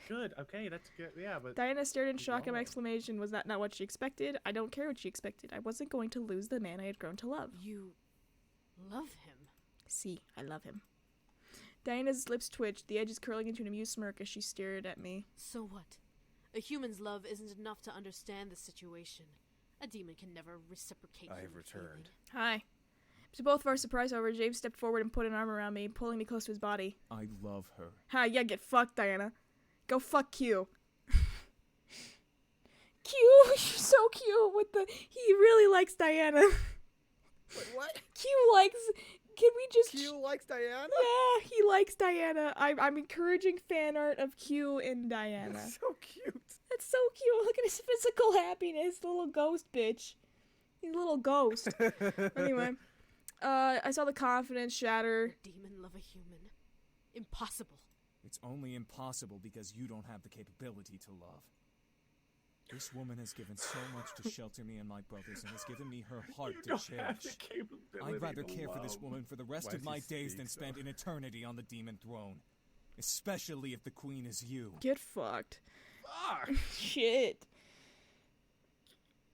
Good, okay, that's good, yeah, but... Diana stared in shock at my exclamation. Was that not what she expected? I don't care what she expected. I wasn't going to lose the man I had grown to love. You love him? See, I love him. Diana's lips twitched, the edges curling into an amused smirk as she stared at me. So what? A human's love isn't enough to understand the situation. A demon can never reciprocate. I have returned. Hi. To both of our surprise, however, James stepped forward and put an arm around me, pulling me close to his body. I love her. Hi, yeah, get fucked, Diana. Go fuck Q. Q, you're so cute with the... He really likes Diana. Wait, what? Q likes... Can we just... Q likes Diana? Yeah, he likes Diana. I'm encouraging fan art of Q and Diana. That's so cute. That's so cute. Look at his physical happiness, little ghost bitch. He's little ghost. Anyway, I saw the confidence shatter. Demon love a human. Impossible. It's only impossible because you don't have the capability to love. This woman has given so much to shelter me and my brothers and has given me her heart to cherish. I'd rather care for this woman for the rest of my days than spend an eternity on the demon throne. Especially if the queen is you. Get fucked. Fuck. Shit.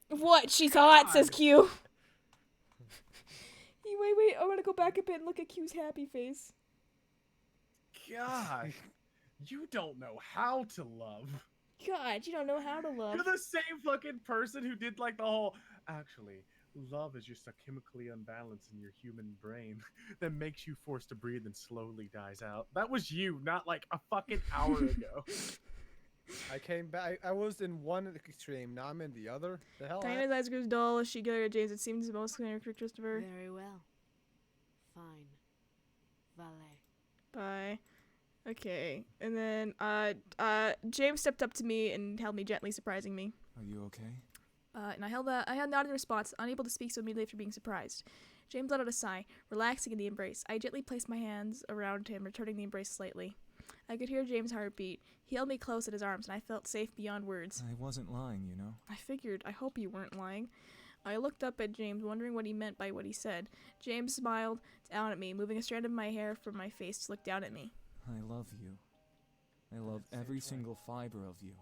What? She's hot, says Q. Wait, I want to go back a bit and look at Q's happy face. God, you don't know how to love. God, you don't know how to love. You're the same fucking person who did like the whole, actually, love is just a chemically unbalance in your human brain that makes you forced to breathe and slowly dies out. That was you, not like a fucking hour ago. I came back. I was in one extreme. Now I'm in the other. The hell? Diana's eyes grew dull as she glared at James. It seemed most characteristic of her. Very well. Fine. Valet. Bye. Okay. And then, James stepped up to me and held me gently, surprising me. Are you okay? And I had nodded in response, unable to speak so immediately after being surprised. James let out a sigh, relaxing in the embrace. I gently placed my hands around him, returning the embrace slightly. I could hear James' heartbeat. He held me close in his arms, and I felt safe beyond words. I wasn't lying, you know. I figured. I hope you weren't lying. I looked up at James, wondering what he meant by what he said. James smiled down at me, moving a strand of my hair from my face to look down at me. I love you. I love every single fiber of you.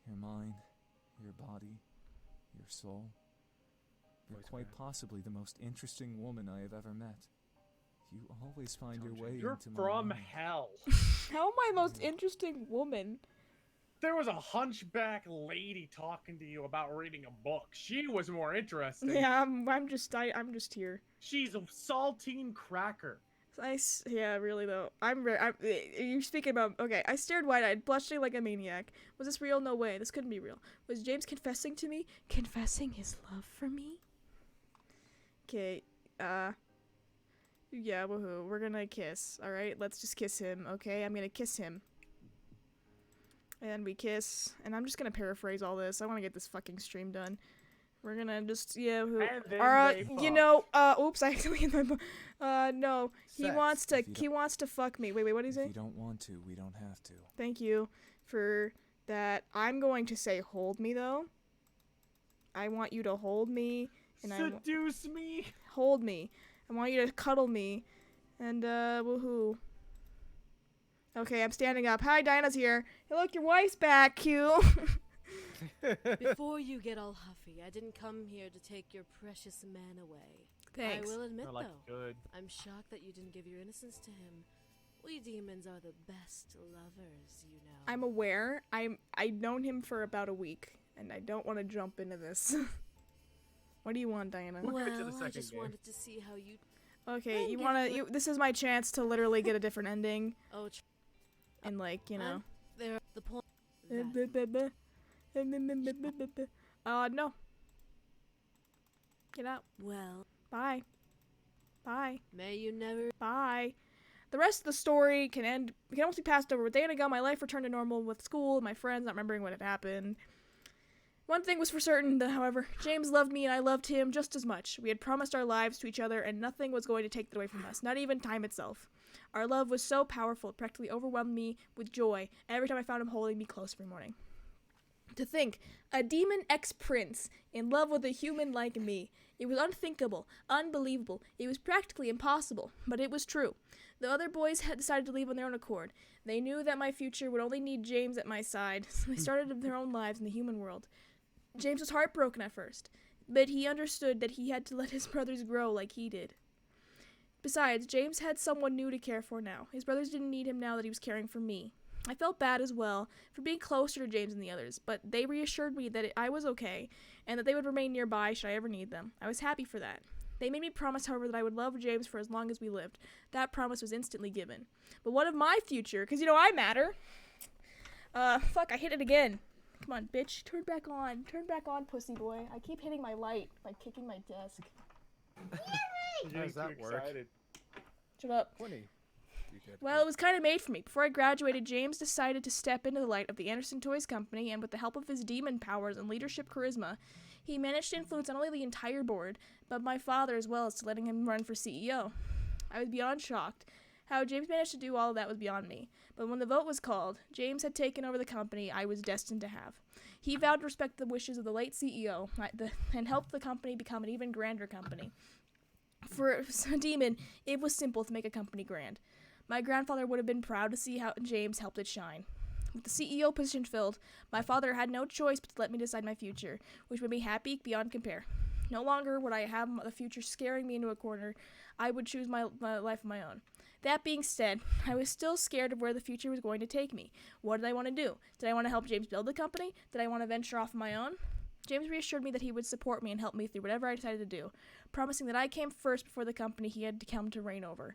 Your mind, your body, your soul. You're quite possibly the most interesting woman I have ever met. You always find your way You're into my from mind. hell. How am I the most interesting woman? There was a hunchback lady talking to you about reading a book. She was more interesting. Yeah, I'm just here. She's a saltine cracker. Yeah, really though. You're speaking about. Okay, I stared wide-eyed, blushing like a maniac. Was this real? No way. This couldn't be real. Was James confessing to me? Confessing his love for me? Okay. Yeah, woohoo. We're gonna kiss. All right, let's just kiss him. Okay, I'm gonna kiss him. And we kiss. And I'm just gonna paraphrase all this. I want to get this fucking stream done. We're gonna just, yeah, who, you know, oops, I accidentally hit my, no, he wants to fuck me. Wait, what did he say? If you don't want to, we don't have to. Thank you for that. I'm going to say hold me, though. I want you to hold me. And Seduce me. Hold me. I want you to cuddle me. And, woohoo. Okay, I'm standing up. Hi, Dinah's here. Hey, look, your wife's back, Q. Before you get all huffy, I didn't come here to take your precious man away. Thanks. I will admit, though, I'm shocked that you didn't give your innocence to him. We demons are the best lovers, you know. I'm aware. I've known him for about a week, and I don't want to jump into this. What do you want, Diana? Well, I just wanted to see how you... Okay, this is my chance to literally get a different ending. Oh, and like, you know. There, the point... No. Get out. Well. Bye. Bye. May you never. Bye. The rest of the story can almost be passed over. With Diana gone, my life returned to normal with school, my friends, not remembering what had happened. One thing was for certain, however, James loved me and I loved him just as much. We had promised our lives to each other and nothing was going to take that away from us, not even time itself. Our love was so powerful, it practically overwhelmed me with joy every time I found him holding me close every morning. To think, a demon ex-prince in love with a human like me. It was unthinkable, unbelievable. It was practically impossible, but it was true. The other boys had decided to leave on their own accord. They knew that my future would only need James at my side, so they started their own lives in the human world. James was heartbroken at first, but he understood that he had to let his brothers grow like he did. Besides, James had someone new to care for now. His brothers didn't need him now that he was caring for me. I felt bad as well for being closer to James than the others, but they reassured me that I was okay and that they would remain nearby should I ever need them. I was happy for that. They made me promise, however, that I would love James for as long as we lived. That promise was instantly given. But what of my future? Because, you know, I matter. Fuck, I hit it again. Come on, bitch. Turn back on. Turn back on, pussy boy. I keep hitting my light by kicking my desk. How does that work? Shut up. 20. Well, it was kind of made for me. Before I graduated, James decided to step into the light of the Anderson Toys Company, and with the help of his demon powers and leadership charisma, He managed to influence not only the entire board, but my father as well as to letting him run for CEO. I was beyond shocked. How James managed to do all of that was beyond me. But when the vote was called, James had taken over the company I was destined to have. He vowed to respect the wishes of the late CEO and help the company become an even grander company. For a demon, it was simple to make a company grand. My grandfather would have been proud to see how James helped it shine. With the CEO position filled, my father had no choice but to let me decide my future, which made me happy beyond compare. No longer would I have the future scaring me into a corner. I would choose my life of my own. That being said, I was still scared of where the future was going to take me. What did I want to do? Did I want to help James build the company? Did I want to venture off on my own? James reassured me that he would support me and help me through whatever I decided to do, promising that I came first before the company he had come to reign over.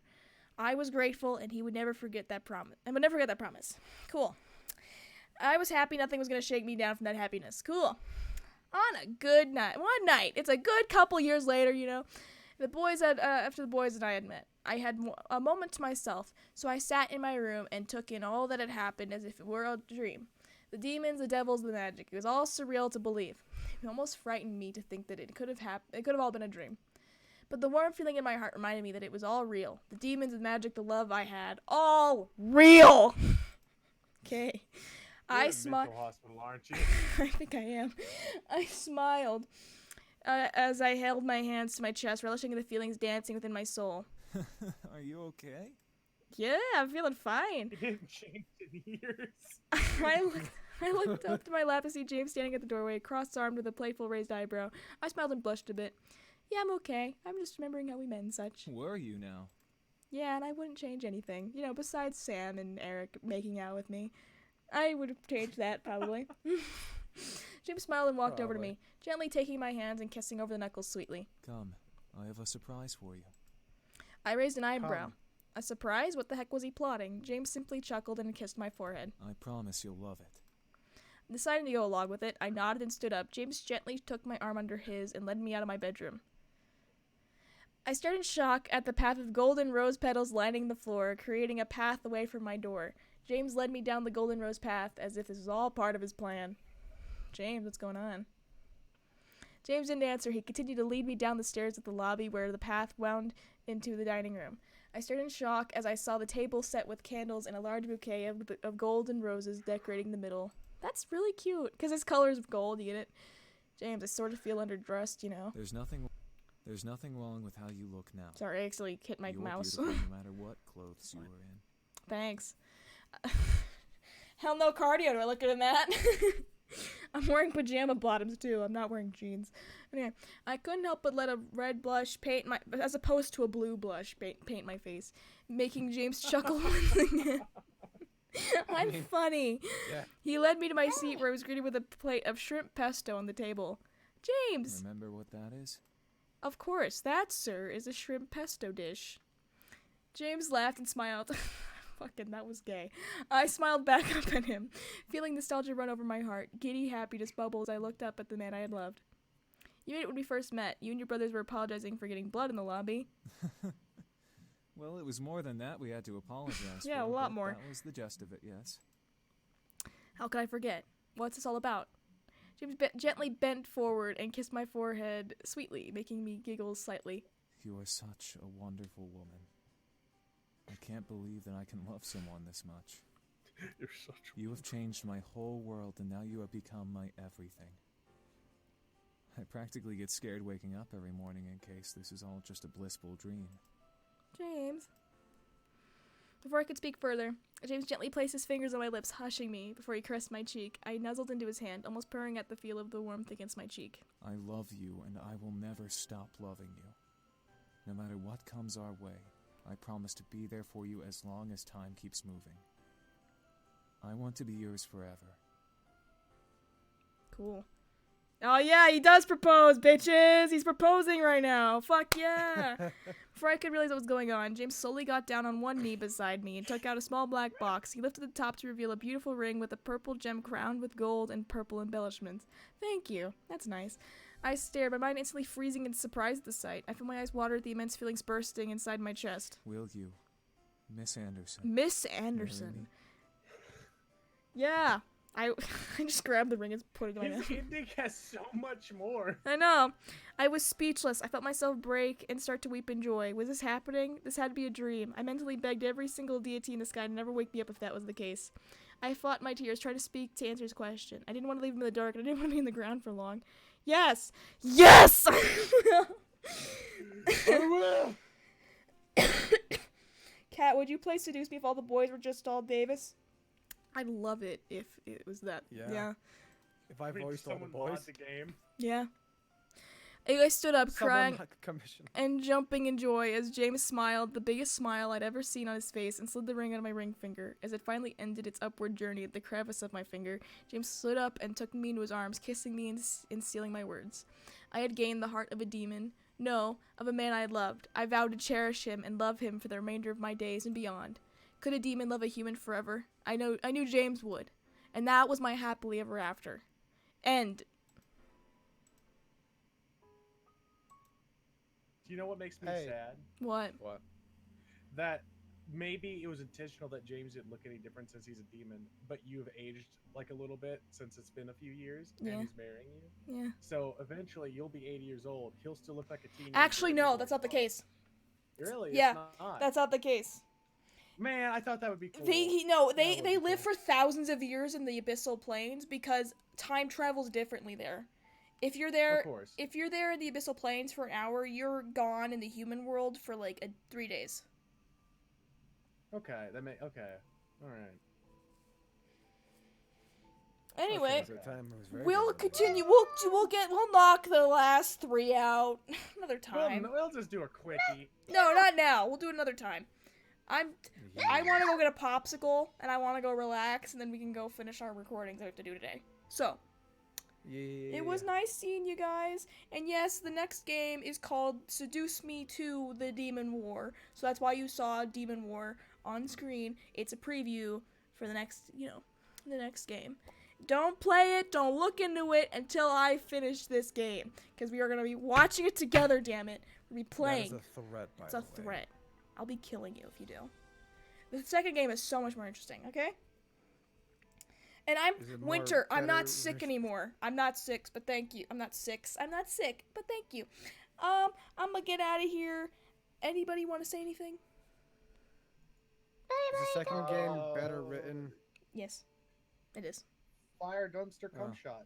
I was grateful, and he would never forget that promise. Cool. I was happy nothing was going to shake me down from that happiness. Cool. On a good night. One night. It's a good couple years later, you know. After the boys and I had met, I had a moment to myself, so I sat in my room and took in all that had happened as if it were a dream. The demons, the devils, the magic. It was all surreal to believe. It almost frightened me to think that it could have all been a dream. But the warm feeling in my heart reminded me that it was all real. The demons, the magic, the love I had, all real. Okay. I smiled. Mental hospital, aren't you? I think I am. I smiled as I held my hands to my chest, relishing in the feelings dancing within my soul. Are you okay? Yeah, I'm feeling fine. It didn't change in years. I looked up to my lap to see James standing at the doorway, cross-armed with a playful raised eyebrow. I smiled and blushed a bit. Yeah, I'm okay. I'm just remembering how we met and such. Were you now? Yeah, and I wouldn't change anything. You know, besides Sam and Eric making out with me. I would have changed that, probably. James smiled and walked over to me, gently taking my hands and kissing over the knuckles sweetly. Come, I have a surprise for you. I raised an eyebrow. A surprise? What the heck was he plotting? James simply chuckled and kissed my forehead. I promise you'll love it. Deciding to go along with it, I nodded and stood up. James gently took my arm under his and led me out of my bedroom. I stared in shock at the path of golden rose petals lining the floor, creating a path away from my door. James led me down the golden rose path as if this was all part of his plan. James, what's going on? James didn't answer. He continued to lead me down the stairs of the lobby where the path wound into the dining room. I stared in shock as I saw the table set with candles and a large bouquet of golden roses decorating the middle. That's really cute, because his color is gold, you get it? James, I sort of feel underdressed, you know. There's nothing wrong with how you look now. Sorry, I actually hit my mouse. You're beautiful no matter what clothes you are in. Thanks. Hell no cardio, do I look good in that? I'm wearing pajama bottoms too. I'm not wearing jeans. Anyway, I couldn't help but let a red blush as opposed to a blue blush paint my face, making James chuckle. I'm funny. Yeah. He led me to my seat where I was greeted with a plate of shrimp pesto on the table. James! Remember what that is? Of course, that, sir, is a shrimp pesto dish. James laughed and smiled. Fucking, that was gay. I smiled back up at him, feeling nostalgia run over my heart. Giddy happiness bubble as I looked up at the man I had loved. You made it when we first met. You and your brothers were apologizing for getting blood in the lobby. Well, it was more than that we had to apologize Yeah, for, a lot but more. That was the gist of it, yes. How could I forget? What's this all about? James gently bent forward and kissed my forehead sweetly, making me giggle slightly. You are such a wonderful woman. I can't believe that I can love someone this much. You're such a You have changed my whole world, and now you have become my everything. I practically get scared waking up every morning in case this is all just a blissful dream. James. Before I could speak further, James gently placed his fingers on my lips, hushing me before he caressed my cheek. I nuzzled into his hand, almost purring at the feel of the warmth against my cheek. I love you, and I will never stop loving you. No matter what comes our way, I promise to be there for you as long as time keeps moving. I want to be yours forever. Cool. Oh yeah, he does propose, bitches! He's proposing right now! Fuck yeah! Before I could realize what was going on, James slowly got down on one knee beside me and took out a small black box. He lifted the top to reveal a beautiful ring with a purple gem crowned with gold and purple embellishments. Thank you. That's nice. I stared, my mind instantly freezing in surprise at the sight. I felt my eyes water at the immense feelings bursting inside my chest. Will you, Miss Anderson? Miss Anderson. Yeah. I just grabbed the ring and put it on His him. ending has so much more. I know. I was speechless. I felt myself break and start to weep in joy. Was this happening? This had to be a dream. I mentally begged every single deity in the sky to never wake me up if that was the case. I fought my tears, tried to speak to answer his question. I didn't want to leave him in the dark, and I didn't want to be in the ground for long. Yes! Yes! Kat, would you play Seduce Me if all the boys were just all Davis? I'd love it if it was that. Yeah. If I voiced all the boys. The game. Yeah. I stood up Someone crying commission. and jumping in joy as James smiled, the biggest smile I'd ever seen on his face, and slid the ring out of my ring finger. As it finally ended its upward journey at the crevice of my finger, James stood up and took me into his arms, kissing me and sealing my words. I had gained the heart of a demon. No, of a man I had loved. I vowed to cherish him and love him for the remainder of my days and beyond. Could a demon love a human forever? I knew James would. And that was my happily ever after. End. Do you know what makes me sad? What? What? That maybe it was intentional that James didn't look any different since he's a demon, but you've aged like a little bit since it's been a few years, Yeah. and he's marrying you. Yeah. So eventually you'll be 80 years old. He'll still look like a teenager. Actually, no, that's not the case. Really? Yeah, It's not. that's not the case. Man, I thought that would be cool. They live for thousands of years in the abyssal planes because time travels differently there. If you're there, Of course. if you're there in the abyssal planes for an hour, you're gone in the human world for like 3 days. Okay, okay. All right. Anyway, Okay. we'll continue. We'll knock the last 3 out another time. We'll just do a quickie. No, not now. We'll do it another time. I want to go get a popsicle and I want to go relax, and then we can go finish our recordings I have to do today. So. Yeah. It was nice seeing you guys, and yes, the next game is called Seduce Me to the Demon War, so that's why you saw Demon War on screen. It's a preview for the next, the next game. Don't play it, don't look into it until I finish this game, because we are going to be watching it together, damn it. We'll be playing. That is a threat, by It's the a way. threat. I'll be killing you if you do. The second game is so much more interesting, okay? And Winter, I'm not sick anymore. I'm not sick, but thank you. I'm not sick, but thank you. I'm gonna get out of here. Anybody want to say anything? Is the second game better written? Yes, it is. Fire dumpster cum shot.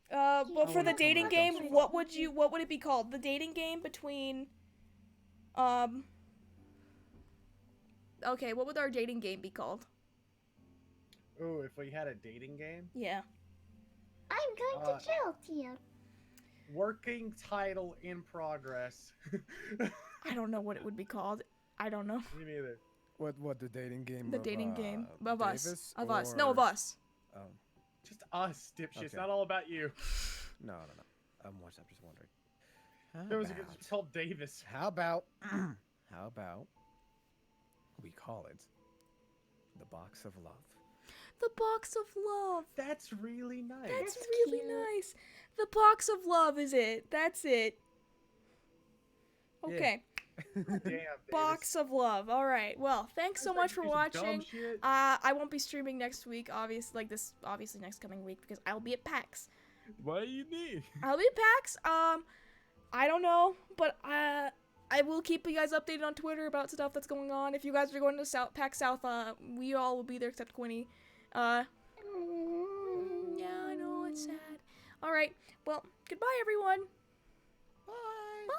But for the dating game, what would it be called? The dating game between, okay, what would our dating game be called? Ooh, if we had a dating game? Yeah. I'm going to jail, Tia. Working title in progress. I don't know what it would be called. I don't know. Me neither. What the dating game? The of, dating game of us. Davis, Of us. or- No, of us. Oh. Just us, dipshit. It's Okay. not all about you. No. I'm just wondering. There was it's called Davis. How about we call it the Box of Love? The Box of Love. That's really nice. That's really nice. The Box of Love is it. That's it. Okay. Damn. Box of Love. All right. Well, thanks so much for watching. I won't be streaming next week, obviously next coming week, because I'll be at PAX. What do you need? I'll be at PAX. I don't know, but I will keep you guys updated on Twitter about stuff that's going on. If you guys are going to PAX South, we all will be there except Quinny. Yeah, I know, it's sad. All right. Well, goodbye, everyone. Bye. Bye.